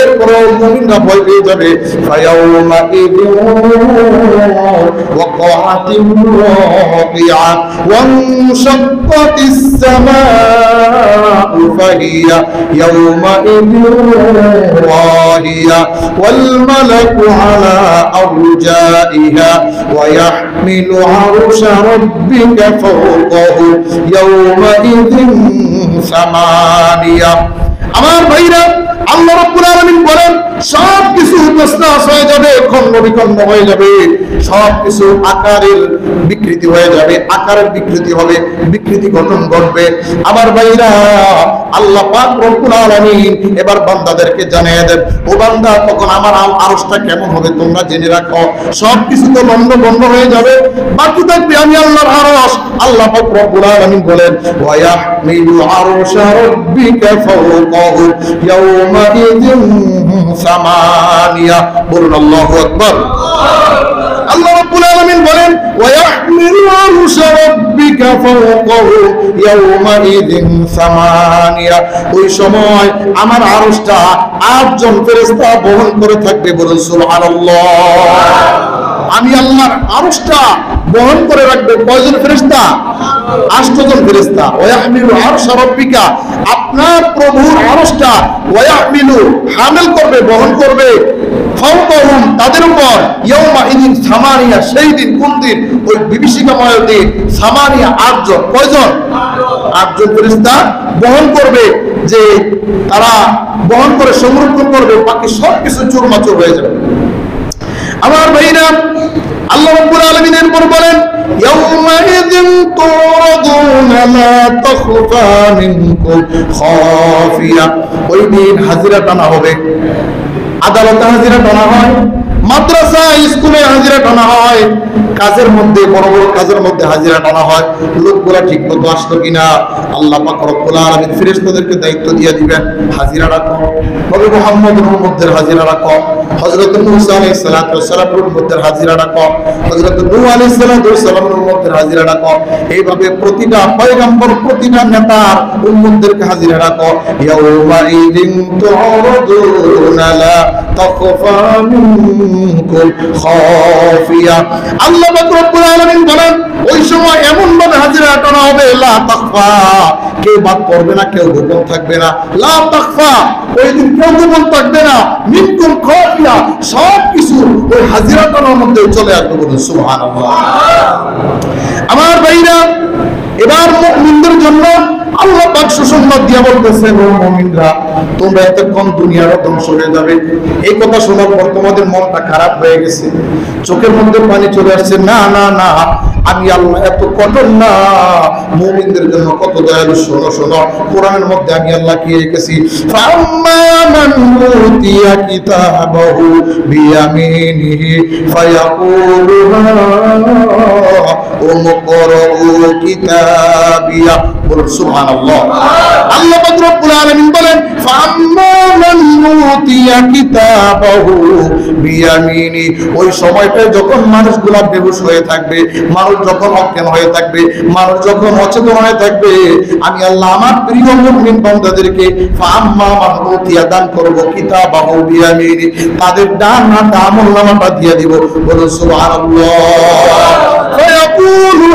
এরপরেও মুমিনরা ভয় পেয়ে যাবে। ফায়াউমা ইযিন ওয়াকাআতিন রাকিআ ওয়ানশাক্কাতিস সামাউ ফাহিয়া ইয়াউমা ইযিন ওয়াহিয়া والملك على أرجائها ويحمل عرش ربك فوقه يومئذ ثمانية। আমার ভাইরা, আল্লাহ রাব্বুল আলামিন বলেন সব কিছু তছনছ হয়ে যাবে, খণ্ড বিখণ্ড হয়ে যাবে, সব কিছু আকারের বিকৃতি হয়ে যাবে, আকারের বিকৃতি হবে, বিকৃতি গঠন ঘটবে। আমার ভাইরা, আল্লাহ পাক রব্বুল আলামিন এবার বান্দাদেরকে জানিয়ে দেন, ও বান্দা, তখন আমার আরশটা কেমন হবে তোমরা জেনে রাখো। সব কিছু তো লন্ড বন্ধ হয়ে যাবে, বাকি থাকবে আমি আল্লাহর আরশ। আল্লাহ পাক রব্বুল আলামিন বলেন, ওয়া ইয়াহমিলু আরশা রাব্বিকা ফাওকাহু ইয়াওমাইযিন সামানিয়া। বলুন আল্লাহু আকবার। আল্লাহ রাব্বুল আলামিন বলেন, ওয়া ইয়াহমিলু আরশা রাব্বিকা ফাওকাহু ইয়াওমাইযিন সামানিয়া। ওই সময় আমার আরশটা 8 জন ফেরেশতা বহন করে থাকবে। বলুন সুবহানাল্লাহ। আমি আল্লাহর আরশটা বহন করে রাখবে কয়জন ফেরেশতা? 8 জন ফেরেশতা। ওয়া ইয়াহমিলু আরশা রাব্বিকা, আপনার প্রভুর আরশটা, ওয়া ইয়াহমিলু হামিল করবে, বহন করবে, ফাওকাহুম তাদের উপর, ইয়াউমাইযিন সামানিয়া, সেই দিন, কোন দিন? ওই বিভীষিকাময় দিন। সামানিয়া 8 জন। কয়জন? 8 জন ফেরেশতা বহন করবে, যে তারা বহন করে সংরক্ষণ করবে, বাকি সব কিছু চুরমাচুর হয়ে যাবে। আমার ভাইরা, আল্লাহ রাব্বুল আলামিন এরপর বলেন, ইয়াউমাইযিন তুরাদুনা লা তাখফা মিনকুম খাফিয়া। ওই দিন হাজিরা টানা হবে। আদালতে হাজিরা টানা হয়, মাদ্রাসা স্কুলে হাজিরা টানা হয়, কাজের মধ্যে, বড় বড় কাজের মধ্যে হাজিরা টানা হয়। লোকগুলা ঠিক মতো আসলো কিনা আল্লাহ পাক রব্বুল আলামিন ফেরেশতাদেরকে দায়িত্ব দিয়ে দিবেন, হাজিরা রাখো। নবী মুহাম্মদের উম্মতদের হাজিরা রাখো, হযরত মূসা আলাইহিস সালাতু ওয়াস সালামের উম্মতদের হাজিরা রাখো, হযরত নূহ আলাইহিস সালাতু ওয়াস সালামের উম্মতদের হাজিরা রাখো। এইভাবে প্রতিটা পয়গম্বর, প্রতিটা নেতার উম্মতদেরকে হাজিরা রাখো। ইয়াউমাইযিন তুরাদুনা লা তাখফা মিনকুম খাফিয়া। আল্লাহ পাক রব্বুল আলামিন বলেন, ওই সময় এমন ভাবে হাজিরা টানা হবে, লা তাখফা, কেউ বাদ পড়বে না, কেউ গোপন থাকবে না। লা তাখফা, ওই দিন কেউ গোপন থাকবে না। মিনকুম খাফিয়া, সব কিছু ওই হাজিরা টানার মধ্যে চলে আসবে। বলুন সুবহানাল্লাহ। আমার ভাইরা, এবার মুমিনদের জন্য আল্লাহ পাক সুসংবাদ দিয়ে বলতেছেন, ও মুমিনরা, তোমরা এতক্ষণ দুনিয়ার ধ্বংস হয়ে যাবে। এই কথা শোনার পর তোমাদের মনটা খারাপ হয়ে গেছে, চোখের মধ্যে পানি চলে আসছে। না না না, আমি আল্লাহ এত কঠোর না, মুমিনদের জন্য কত দয়ালু। শোনো শোনো, কোরআনের মধ্যে আমি আল্লাহ কি রেখেছি, ফাম্মা মান উতিয়া কিতাবাহু বিয়ামিনিহি ফায়াকুলু উমকরউ কিতাবিয়া। বলুন সুবহানাল্লাহ। আল্লাহ পাক রব্বুল আলামিন বলেন, ফাম্মা মান উতিয়া কিতাবাহু বিয়ামিনি। ওই সময়টায় যখন মানুষগুলা বেহুশ হয়ে থাকবে, মানুষ যখন অজ্ঞান হয়ে থাকবে, মানুষ যখন অচেতন হয়ে থাকবে, আমি আল্লাহ আমার প্রিয় মুমিন বান্দাদেরকে ফাম্মা মান উতিয়া দান করব কিতাবাহু বিয়ামিনি, তাদের ডান হাতে আমলনামাটা দিয়ে দিব। বলুন সুবহানাল্লাহ। ফায়াকুলু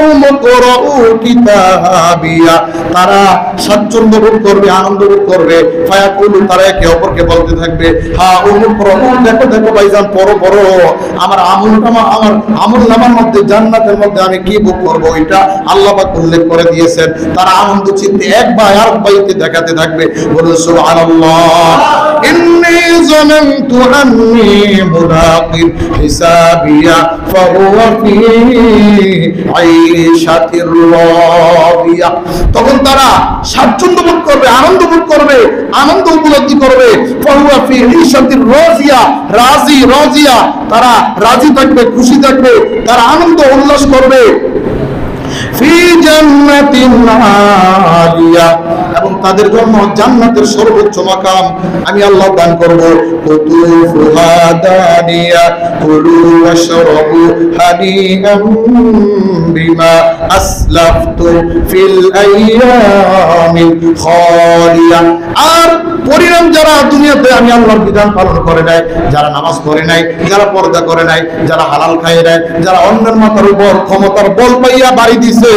উমকরউ কিতাবিয়া, তারা স্বাচ্ছন্দ্য বোধ করবে, আনন্দ বোধ করবে। ফায়াকুলু, তারা একে অপরকে বলতে থাকবে, হ্যাঁ উমকরউ, দেখো দেখো ভাইজান, পড়ো পড়ো, আমার আমলনামার মধ্যে, জান্নাতের মধ্যে আমি কি ভোগ করবো, এটা আল্লাহ পাক উল্লেখ করে দিয়েছেন। তারা আনন্দ চিত্তে এক ভাই আর ভাইকে দেখাতে থাকবে। বলুন সুবহানাল্লাহ। ইন্নী যানানতু আন্নী মুলাকিন হিসাবিয়া ফাহুয়া ফি আইশাতির রাদিয়া। তখন তারা স্বাচ্ছন্দ্য বোধ করবে, আনন্দ বোধ করবে, আনন্দ উপলব্ধি করবে। ফাহুয়া ফি আইশাতির রাদিয়া, রাজি রাজিয়া, তারা রাজি থাকবে, খুশি থাকবে, তারা আনন্দ উল্লাস করবে। ফি জান্নাতিন আলিয়া, এবং তাদের জন্য জান্নাতের সর্বোচ্চ মাকাম আমি আল্লাহ দান করব। কুতুফুহা দানিয়া কুলু ওয়াশরাবু হানিআম বিমা আসলাফতুম ফিল আইয়ামিল খালিয়া। আর পরিণাম যারা দুনিয়াতে আমি আল্লাহর বিধান পালন করে নাই, যারা নামাজ পড়ে নাই, যারা পর্দা করে নাই, যারা হালাল খায় নাই, যারা অন্যের মাথার উপর ক্ষমতার বল পাইয়া বাড়ি দিছে,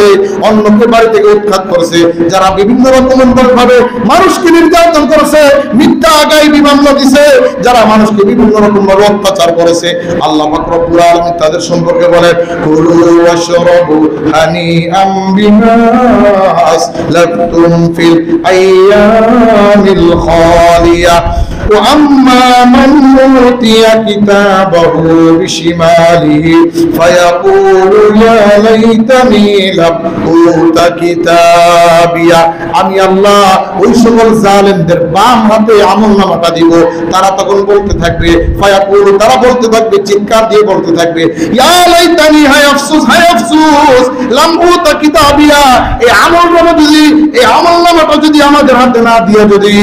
অন্যকে বাড়ি থেকে উৎখাত করেছে, যারা বিভিন্ন রকম ভাবে মানুষকে নির্যাতন করেছে, মিথ্যা গায়বী মামলা দিছে, যারা মানুষকে বিভিন্ন রকম ভাবে অত্যাচার করেছে, আল্লাহ পাক রব্বুল আলামিন তাদের সম্পর্কে বলেন কুলু ওয়াশরাবু হানিআম বিমা আসলাফতুম ফিল আইয়ামিল খালিয়া ওয়া আম্মা মান উতিয়া কিতাবাহু বিশিমালিহি ফায়াকুলু ইয়া লাইতানি লাম উতা কিতাবিয়া। আমি আল্লাহ ওই সকল জালেমদের বাম হাতে আমলনামাটা দিব। তারা তখন বলতে থাকবে, ফায়াকুলু, তারা বলতে থাকবে, চিৎকার দিয়ে বলতে থাকবে, ইয়া লাইতানি, হায় আফসোস, হায় আফসোস, লাম উতা কিতাবিয়া, এই আমলনামাটা যদি আমাদের হাতে না দিয়ে যদি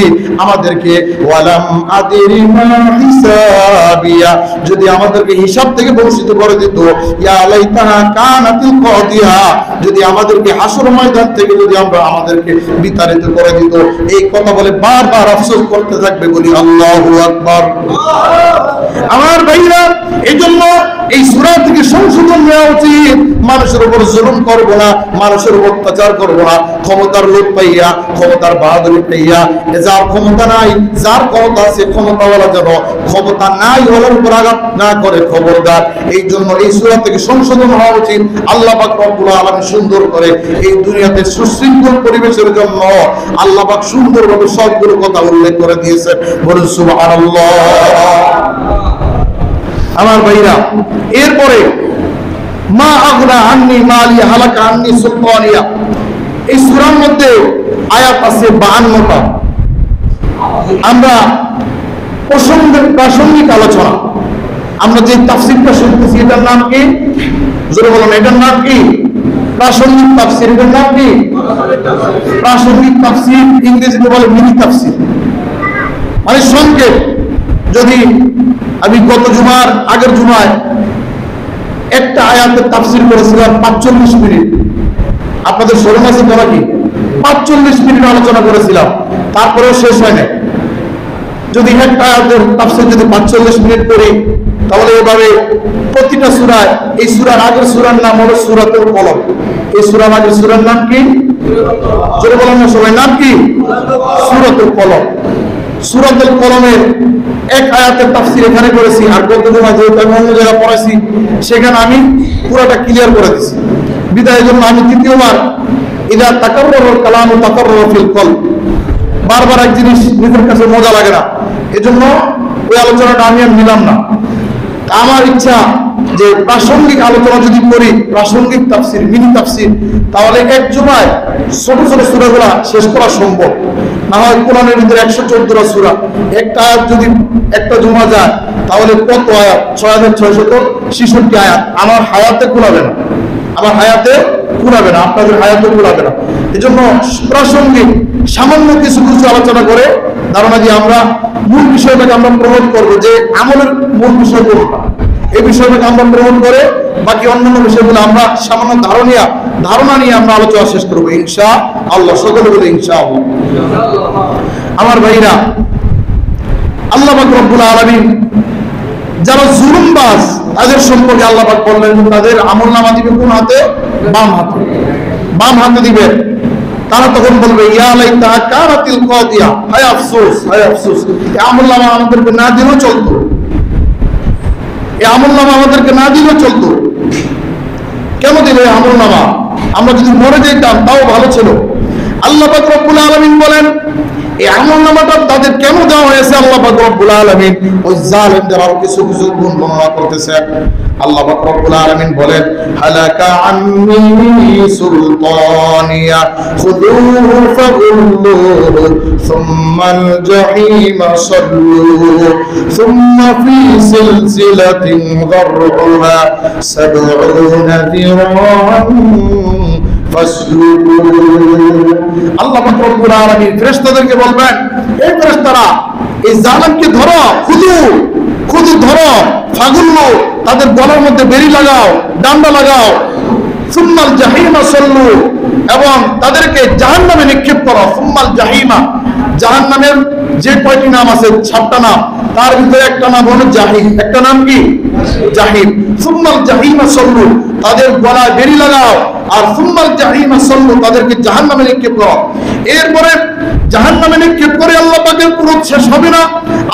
আমাদেরকে ওয়ালাম আদরি মা হিসাবিয়া, যদি আমাদেরকে হিসাব থেকে বঞ্চিত করে দিত, ইয়া লাইতাহা কানাতিল কাদিয়া, যদি আমাদেরকে হাসর ময়দান থেকে যদি আমাদেরকে বিতাড়িত করে দিত। এই কথা বলে বারবার আফসোস করতে থাকবে। বলি আল্লাহু আকবার। আমার ভাইরা, এইজন্য এই সূরা থেকে সংশোধন নেওয়া উচিত। মানুষের উপর জুলুম করব না, মানুষের উপর অত্যাচার করব না, ক্ষমতার লোভ পাইয়া, ক্ষমতার বাহাদুরি পাইয়া, যার ক্ষমতা নাই, যার ক্ষমতা আছে ক্ষমতাওয়ালা যেন ক্ষমতা নাই ওনার উপর আঘাত না করে, খবরদার। এই জন্য এই সূরা থেকে সংশোধন হওয়া উচিত। আল্লাহ পাক রব্বুল আলামিন সুন্দর করে এই দুনিয়াতে সুশৃঙ্খল পরিবেশের জন্য আল্লাহ পাক সুন্দরভাবে সবগুলো কথা উল্লেখ করে দিয়েছেন। বলুন সুবহানাল্লাহ। আমার ভাইরা, এরপরে মা আগনা আন্নি মালিয়া হালাকা আন্নি সুলতানিয়া, এই সূরার মধ্যে আয়াত আছে 52টা। আমরা প্রাসঙ্গিক আলোচনা, আমরা যে তাফসীরটা শুনতেছি এটার নাম কি? জোরে বলুন, এটার নাম কি? প্রাসঙ্গিক তাফসীর। এটার নাম কি? প্রাসঙ্গিক তাফসীর। ইংরেজিতে বলে মিনি তাফসীর, মানে সংক্ষেপ। যদি আমি গত জুমার আগের জুমায় একটা আয়াতের তাফসীর করেছিলাম 45 মিনিট, আপনাদের স্মরণ আছে তো নাকি? 45 মিনিট আলোচনা করেছিলাম, তারপরেও শেষ হয় না। যদি একটা আয়াতের তাফসীর যদি 45 মিনিট করি, তাহলে এভাবে প্রতিটা সূরায়, এই সূরার আগের সূরার নাম হলো সূরাতুল কলম। এই সূরার আগের সূরার নাম কি? জোরে বলেন না সবাই, নাম কি? সূরাতুল কলম। সূরাতুল কলমের এক আয়াতের তাফসীর এখানে করেছি, আর গত জুমায় যেহেতু আমি অন্য জায়গায় পড়াইছি সেখানে আমি পুরোটা ক্লিয়ার করে দিছি। বিদায়ের জন্য আমি দ্বিতীয়বার ইদা তাকাররারুল কালামু তাকাররারা ফিল কলব, বারবার এক জিনিস নিজের কাছে মজা লাগে না, এজন্য ওই আলোচনাটা আমি আর নিলাম না। আমার ইচ্ছা যে প্রাসঙ্গিক আলোচনা যদি করি, প্রাসঙ্গিক তাফসীর, মিনি তাফসীর, তাহলে এক জুমায় ছোট ছোট সূরাগুলো শেষ করা সম্ভব। না হয় কোরআনের ভিতরে 114টা সূরা, একটা আয়াত যদি একটা জুমা যায় তাহলে কত আয়াত? 6666 আয়াত। আমার হায়াতে কুলাবে না, আমার হায়াতে কুলাবে না, আপনাদের হায়াতে কুলাবে না। এজন্য প্রাসঙ্গিক সামান্য কিছু কিছু আলোচনা করে ধারণা দিয়ে আমরা মূল বিষয়টাকে আমরা প্রমোট করবো, যে আমলের মূল বিষয় কোনটা, এই বিষয়টাকে আমরা প্রমোট করে বাকি অন্যান্য বিষয়গুলো আমরা সামান্য ধারণা নিয়ে আমরা আলোচনা শেষ করবো ইনশাআল্লাহ। সকলে বলে ইনশাআল্লাহ। আমার ভাইরা, আল্লাহ পাক রব্বুল আলামিন যারা জুলুমবাজ তাদের সম্পর্কে আল্লাহ পাক বললেন তাদের আমলনামা দিবে কোন হাতে? বাম হাতে। বাম হাতে দিবে। তারা তখন বলবে ইয়া লাইতাহা কানাতিল কাদিয়া, হায় আফসোস, হায় আফসোস, এই আমলনামা আমাদেরকে না দিলেও চলতো, এই আমলনামা আমাদেরকে না দিলেও চলতো। কেন দিবে আমলনামা? আমরা যদি মরে যেতাম তাও ভালো ছিল। আল্লাহ পাক রব্বুল আলামিন বলেন এই আমলনামাটা তাদের কেন দেওয়া হয়েছে আল্লাহ পাক রব্বুল আলামিন ওই জালেমদের আরো কিছু কিছু গুণ বর্ণনা করতেছেন। আল্লাহ পাক রব্বুল আলামিন বলেন, হালাকা আন্নি সুলতানিয়া খুযুহু ফাগুল্লুহু সুম্মাল জাহিমা সাল্লু সুম্মা ফি সিলসিলাতিন যারউহা 70 যিরাআন ফাসলুকু। আল্লাহ পাক রব্বুল আলামিন ফেরেশতাদেরকে বলবেন, এই ফেরেশতারা এই জালেমকে ধরো, খুদু ধরো, ফাগুল্লু তাদের গলার মধ্যে বেড়ি লাগাও, ডান্ডা লাগাও, সুম্মাল জাহিমা সল্লু এবং তাদেরকে জাহান্নামে নিক্ষেপ করো। সুম্মাল জাহিমা, জাহান্নামের যে কয়টি নাম আছে 7টা নাম, তার ভিতরে একটা নাম হলো জাহিম। একটা নাম কি? জাহিম। সুম্মাল জাহিমা সল্লু তাদের গলায় বেড়ি লাগাও, আর সুম্মাল জাহিমা সল্লু তাদেরকে জাহান্নামে নিক্ষেপ করো। এরপরে জাহান্নামে নিক্ষেপ করে আল্লাহ পাকের কুরআন শেষ হবে না।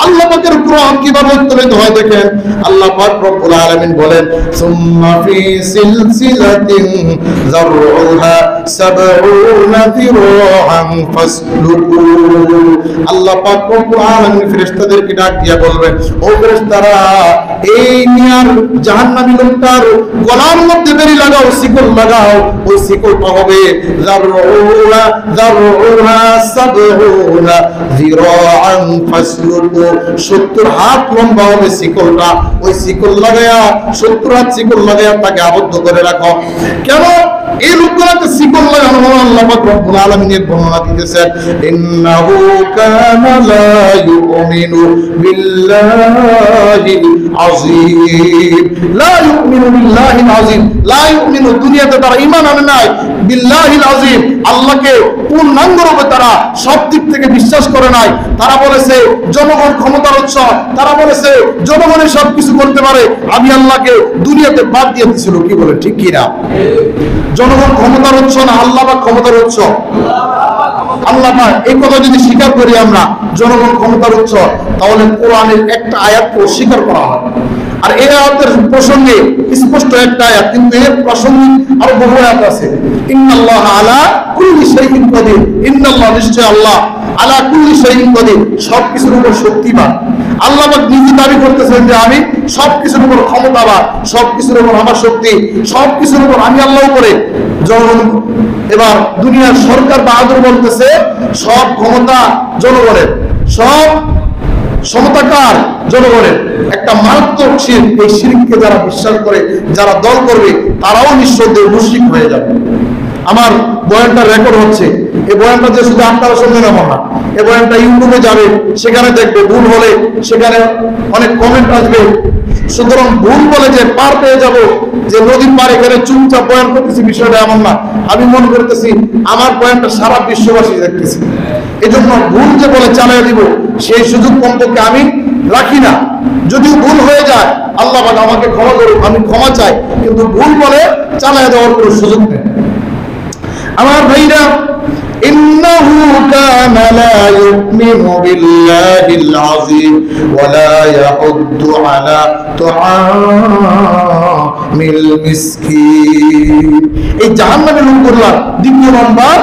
আল্লাহ পাকের কুরআন কিভাবে উত্তোলিত হয় দেখেন। আল্লাহ পাক রব্বুল আলামিন বলেন, সুম্মা ফি সিলসিলাতিন যারউহা 70 যিরাআন ফাসলুকু। আল্লাহ পাক রব্বুল আলামিন ফেরেশতাদেরকে ডাক দিয়া বলবেন, ও ফেরেশতারা, এই নিয়ার জাহান্নামী লোকটার গলার মধ্যে বেড়ি লাগাও, শিকল লাগাও। ওই শিকলটা হবে যারউহা 70 যিরাআন ফাসলুকু, 70 হাত লম্বা হবে শিকলটা। ওই শিকল লাগায়া 70 হাত শিকল লাগায়া তাকে আবদ্ধ করে রাখো। কেন এই লোকগুলোকে শিকল লাগানো হলো? আল্লাহ পাক রব্বুল আলামিনের বর্ণনা দিতেছেন, ইন্নাহু কানা লা ইউমিনু বিল্লাহিল আযীম। লা ইউমিনু বিল্লাহিল আযীম, লা ইউমিনু, দুনিয়াতে তারা ঈমান আনে নাই, বিল্লাহিল আযীম, আল্লাহকে পূর্ণাঙ্গরূপে তারা সব দিক থেকে বিশ্বাস করে নাই। তারা বলেছে জনগণ ক্ষমতার উৎস, তারা বলেছে জনগণই সবকিছু করতে পারে, আমি আল্লাহকে দুনিয়াতে বাদ দিয়ে দিয়েছিল। কি বলে, ঠিক কি না? জনগণ ক্ষমতার উৎস না, আল্লাহ পাক ক্ষমতার উৎস। আল্লাহ পাক এই কথা যদি স্বীকার করি আমরা জনগণ ক্ষমতার উৎস, তাহলে কোরআনের একটা আয়াত অস্বীকার করা হয়। আর এই আয়াতের প্রসঙ্গে স্পষ্ট একটা আয়াত, কিন্তু এর প্রসঙ্গে আরো বহু আয়াত আছে। ইন্নাল্লাহ আলা কুল্লি শাইইন কাদির, ইন্নাল্লাহ, নিশ্চয় আল্লাহ, আলা কুল্লি শাইইন কাদির, সবকিছুর উপর শক্তিমান। আল্লাহ পাক নিজে দাবি করতেছেন যে আমি সবকিছুর উপর ক্ষমতাবান, সবকিছুর উপর আমার শক্তি, সবকিছুর উপর আমি আল্লাহ উপরে। জনগণ, এবার দুনিয়ার সরকার বাহাদুর বলতেছে সব ক্ষমতা জনগণের, সব সমতাকার জনগণের। একটা মারাত্মক শিরক। এই শিরককে যারা বিশ্বাস করে, যারা দল করবে, তারাও নিঃসন্দেহে মুশরিক হয়ে যাবে। আমার বয়ানটা রেকর্ড হচ্ছে, এই বয়ানটা যে শুধু আপনারা শুনবেন এমন না, এই বয়ানটা ইউটিউবে যাবে, সেখানে দেখবে, ভুল হলে সেখানে অনেক কমেন্ট আসবে। সুতরাং ভুল বলে যে পার পেয়ে যাব, যে নদীর পার এখানে চুপচাপ বয়ান করতেছি, বিষয়টা এমন না। আমি মনে করতেছি আমার বয়ানটা সারা বিশ্ববাসী দেখতেছি, এই জন্য ভুল যে বলে চালিয়ে দিব সেই সুযোগ কমপক্ষে আমি রাখি না। যদিও ভুল হয়ে যায়, আল্লাহ পাক আমাকে ক্ষমা করুন, আমি ক্ষমা চাই, কিন্তু ভুল বলে চালিয়ে দেওয়ার কোনো সুযোগ নেই। আমার ভাইরা, ইন্নাহু কানা লা ইউমিনু বিল্লাহিল আযীম ওয়া লা ইয়াহুদ্দু আলা তুআমিল মিসকিন। এই জাহান্নামের লোকগুলোর দ্বিতীয় নাম্বার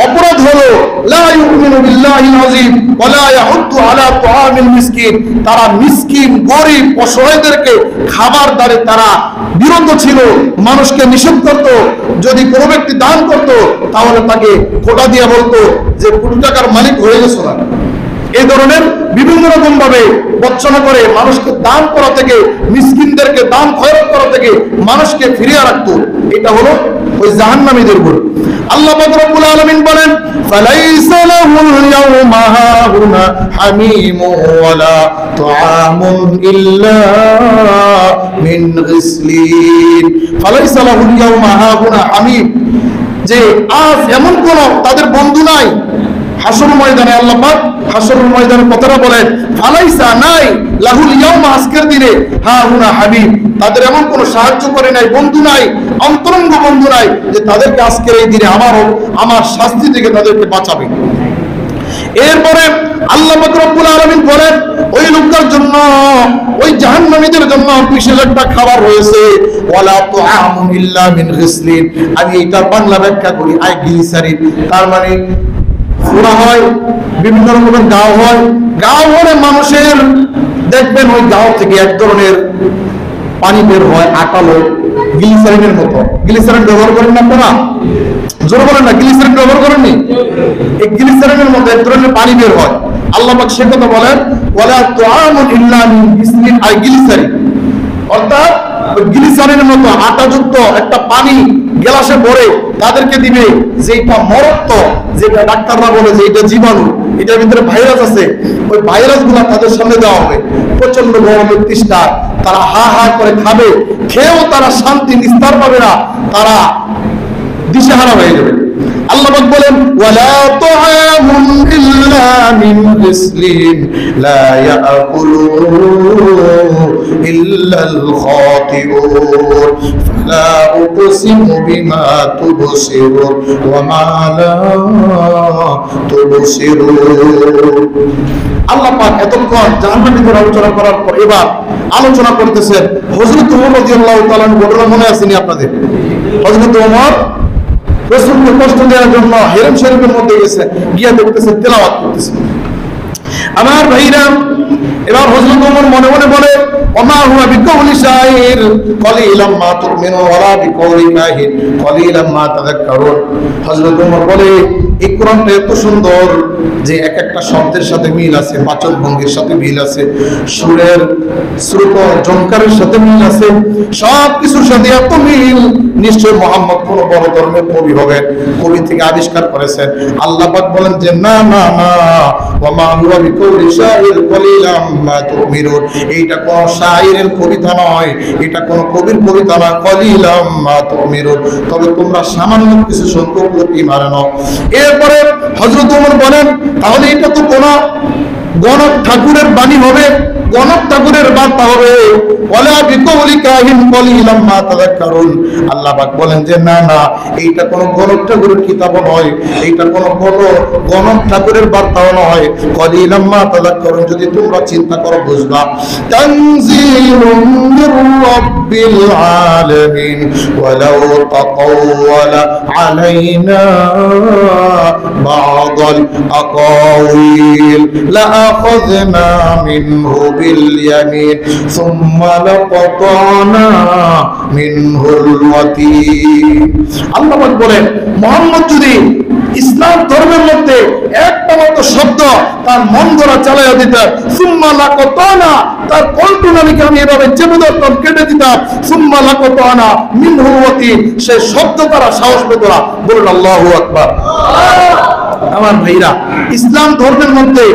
অপরাধ হলো লা ইউমিনু বিল্লাহিল আযীম ওয়া লা ইয়াহুদ্দু আলা তুআমিল মিসকিন। তারা মিসকিন, গরীব, অসহায়দেরকে খাবার দ্বারে তারা বিরত ছিল, মানুষকে নিষেধ করত। যদি কোনো ব্যক্তি দান করত, তাহলে তাকে খোটা দিয়ে বলতো যে কোটি টাকার মালিক হয়ে গেছো না। এই ধরনের বিভিন্ন রকম ভাবে বঞ্চনা করে মানুষকে দান করা থেকে, মিসকিনদেরকে দান খয়রাত করা থেকে মানুষকে ফিরিয়ে রাখতো। এটা হলো ওই জাহান্নামীদের গুণ। আল্লাহ পাক রব্বুল আলামিন বলেন, ফালাইসা লাহুল ইয়াওমা হাহুনা হামীমু ওয়ালা তুআমুন ইল্লা মিন গিসলিন। ফালাইসা লাহুল ইয়াওমা হাহুনা হামীম, যে আজ এমন কোন তাদের বন্ধু নাই। হাসর ময়দানে আল্লাহ পাক হাসরের ময়দানের কথাটা বলেন, ফালাইসা, নাই, লাহুল ইয়াওমা, আজকের দিনে, হাহুনা হামীম, তাদের এমন কোন সাহায্য করে নাই, বন্ধু নাই, অন্তরঙ্গ বন্ধু নাই, যে তাদেরকে আজকের এই দিনে আমার শাস্তি থেকে তাদেরকে বাঁচাবে। এরপরে আল্লাহ পাক রব্বুল আলামিন বলেন, ওই লোকটার জন্য, ওই জাহান্নামীদের জন্য বিশেষ একটা খাবার রয়েছে, ওয়ালা তুআমুন ইল্লা মিন গিসলিন। আমি এটার বাংলা ব্যাখ্যা করি, গ্লিসারিন। তার মানে ফোড়া হয়, বিভিন্ন রকমের গাও হয়। গাও হলে মানুষের দেখবেন ওই গাও থেকে এক ধরনের পানি বের হয়, আটালো গ্লিসারিনের মতো। গ্লিসারিন ব্যবহার করেন না আপনারা? জোর বলেন না, গ্লিসারিন ব্যবহার করেননি? এই গ্লিসারিনের মতো এক ধরনের পানি বের হয়। আল্লাহ পাক সে কথা বলেন, ওয়ালা তুআমুন ইল্লা মিন গিসলিন, আই গ্লিসারিন, অর্থাৎ গ্লিসারিনের মতো আটাযুক্ত একটা পানি গ্লাসে ভরে তাদেরকে দিবে, যেটা মরত্ব, যেটা ডাক্তাররা বলে যে এটা জীবাণু, এটার ভিতরে ভাইরাস আছে, ওই ভাইরাস গুলা তাদের সামনে দেওয়া হবে। প্রচন্ড গরমের তৃষ্ণা, তারা হা হা করে খাবে, খেয়েও তারা শান্তি নিস্তার পাবে না, তারা দিশেহারা হয়ে যাবে। আল্লাহ পাক বলেন, ওয়ালা তুআমুন ইল্লা মিন গিসলিন লা ইয়াকুলুহু ইল্লাল খাতিউন ফালা উকসিমু বিমা তুবসিরুন ওয়া মা লা তুবসিরুন। আল্লাহ পাক এতক্ষণ জাহান্নামীদের আলোচনা করার পর এবার আলোচনা করতেছেন হযরত ওমর রাদিয়াল্লাহু তাআলা ঘটনা মনে আছে নি আপনাদের? হযরত ওমর রাসূলকে কষ্ট দেওয়ার জন্য হেরেম শরীফের মধ্যে গেছে, গিয়া দেখতেছে তেলাওয়াত করতেছে। আমার ভাইরা, এবার হযরত ওমর মনে মনে বলে, ওমা হুয়া বিকাউলি শাইর কলিলাম মা তুমিনু ওয়ালা বিকাউলি কাহিন কলিলাম মা তাযাক্কারুন। হযরত ওমর বলে, এই কোরআনটা এত সুন্দর যে এক একটা শব্দের সাথে মিল আছে, বাচন ভঙ্গির সাথে মিল আছে, সুরের শ্রুত জনকারের সাথে মিল আছে, সব কিছুর সাথে এত মিল, নিশ্চয় মুহাম্মদ কোন বড় ধর্মের কবি হবে, কবি থেকে আবিষ্কার করেছেন। আল্লাহ পাক বলেন যে না না না, ওমা হুয়া বিকাউলি শাইর কলিলাম মা তুমিনুন, এইটা কোন শাইরের কবিতা নয়, এটা কোন কবির কবিতা না, কলিলাম মা তুমিনুন, তবে তোমরা সামান্য কিছু সংখ্যক লোক ঈমান আনো। এরপরে হযরত ওমর বলেন, তাহলে এটা তো কোন গণক ঠাকুরের বাণী হবে, গণক ঠাকুরের বার্তা হবে, ওয়ালা বিকাউলি কাহিন কলিলাম মা তাযাক্কারুন। আল্লাহ পাক বলেন যে না না, এইটা কোন গণক ঠাকুরের কিতাব নয়, এইটা কোন গণক ঠাকুরের বার্তাও নয়, কলিলাম মা তাযাক্কারুন, যদি তোমরা চিন্তা করো বুঝবা। তানজিলুম মির রাব্বিল আলামিন ওয়ালাউ তাকাওয়ালা আলাইনা বা'দাল আকাওয়িল লাআখাযনা মিনহু বিল ইয়ামিন সুম্মা লাকাতানা মিনহুল ওয়াতিন। আল্লাহ পাক বলেন, মুহাম্মদ যদি ইসলাম ধর্মের মধ্যে একটা মাত্র শব্দ তার মন ধরা চালাইয়া দিতেন, সুম্মা লাকাতানা, তার কল্পনাকে আমি এভাবে চেপে ধরতাম, কেটে দিতাম, সুম্মা লাকাতানা মিনহুল ওয়াতিন, সেই শব্দ তারা সাহস পেত না। বলুন আল্লাহু আকবার। আমার ভাইরা, ইসলাম ধর্মের মধ্যে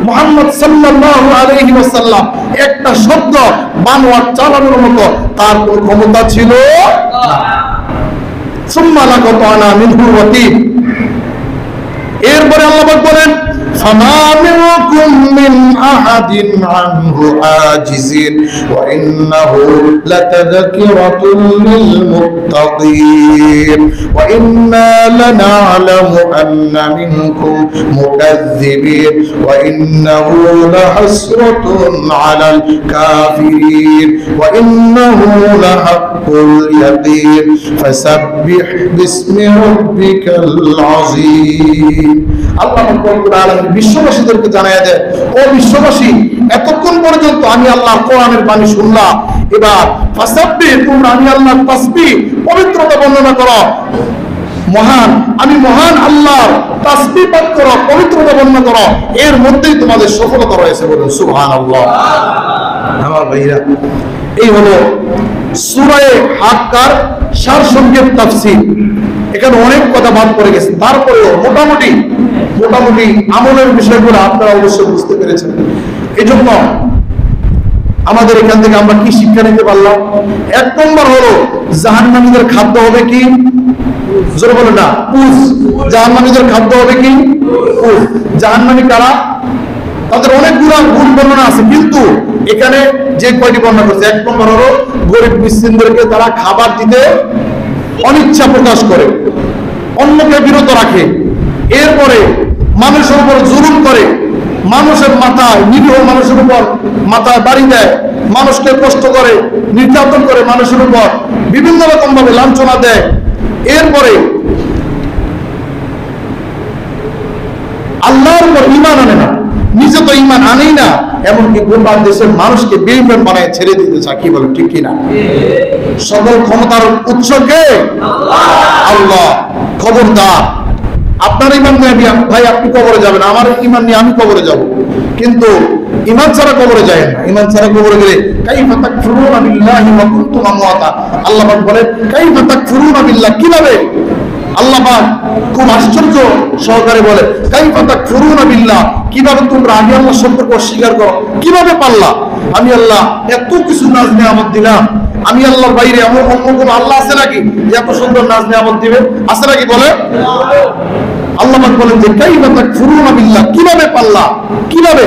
মুহাম্মদ সাল্লাল্লাহু আলাইহি ওয়াসাল্লাম একটা শব্দ বানোয়াট চালানোর মতো তার কোনো ক্ষমতা ছিল না। সুম্মা লাকাতানা মিনহুল ওয়াতিন। এরপরে আল্লাহ পাক বলেন, ফামা মিনকুম মিন আহাদিন আনহু আজিজিন ওয়া ইন্নাহু লাতাযকিরাতুন লিল মুত্তাকিন ওয়া ইন্না লানা'লামু আন্না মিনকুম মুকাযযিবিন ওয়া ইন্নাহু লাহাসরাতুন 'আলাল কাফিরিন ওয়া ইন্নাহু লাহাক্কুল ইয়াকিন ফাসাব্বিহ বিসমি রাব্বিকাল আযীম। আল্লাহ রাব্বুল আলামিন বিশ্ববাসীদেরকে জানায়া দেয়, ও বিশ্ববাসী, এতক্ষণ পর্যন্ত আমি আল্লাহর কোরআনের বাণী শুনলাম, এবার ফাসাব্বিহ, তোমরা আমি আল্লাহর তাসবিহ পবিত্রতা বর্ণনা করো। মহান, আমি মহান আল্লাহর তাসবিহ পাঠ করো, পবিত্রতা বর্ণনা করো, এর মধ্যেই তোমাদের সফলতা রয়েছে। বলুন সুবহানাল্লাহ। আমার ভাইরা, এই হলো সূরা হাক্কার সারসংক্ষেপ তাফসীর। এখানে অনেক কথা বাদ পড়ে গেছে, তারপরেও মোটামুটি আমলের বিষয়গুলো আপনারা অবশ্যই বুঝতে পেরেছেন। এই জন্য আমাদের এখান থেকে আমরা কি শিক্ষা নিতে পারলাম? এক নম্বর হলো, জাহান্নামীদের খাদ্য হবে কি? জোরে বলে না, পুষ। জাহান্নামীদের খাদ্য হবে কি? পুষ। জাহান্নামী কারা? তাদের অনেকগুলো ভুল বর্ণনা আছে, কিন্তু এখানে যে কয়টি বর্ণনা করছে, এক নম্বর হলো গরিব মিসকিনদেরকে তারা খাবার দিতে অনিচ্ছা প্রকাশ করে, অন্যকে বিরত রাখে। এরপরে মানুষের উপর জুলুম করে, মানুষের মাথায়, নিরীহ মানুষের উপর মাথায় বাড়ি দেয়, মানুষকে কষ্ট করে, নির্যাতন করে, মানুষের উপর বিভিন্ন রকম ভাবে লাঞ্ছনা দেয়। এরপরে আল্লাহর উপর ঈমান আনে না, নিজে তো ঈমান আনেই না, এমনকি গোটা দেশের মানুষকে বেঈমান বানায় ছেড়ে দিতে চায়। কি বলে ঠিক কিনা? সকল ক্ষমতার উৎস কে? আল্লাহ। খবরদার, আপনার ঈমান নিয়ে ভাই আপনি কবরে যাবেন, আমার ঈমান নিয়ে আমি কবরে যাব, কিন্তু ঈমান ছাড়া কবরে যায় না। ঈমান ছাড়া কবরে গেলে কাইফা তাকফুরুনা বিল্লাহি ওয়া কুনতুম আমওয়াতা, আল্লাহ পাক বলেন কাইফা তাকফুরুনা বিল্লাহ, কিভাবে? আল্লাহ পাক খুব আশ্চর্য সহকারে বলে কাইফা তাকফুরুনা বিল্লাহ, কিভাবে তোমরা আমি আল্লাহ সম্পর্কে অস্বীকার করো? কিভাবে পারলা? আমি আল্লাহ এত কিছু নাজ নিয়ামত দিলাম, আমি আল্লাহর বাইরে এমন অন্য কোন আল্লাহ আছে নাকি এত সুন্দর নাজ নিয়ামত দিবে? আছে নাকি? বলে আল্লাহ পাক বলেন যে কাইফা তাকফুরুনা বিল্লাহ, কিভাবে পারলা? কিভাবে?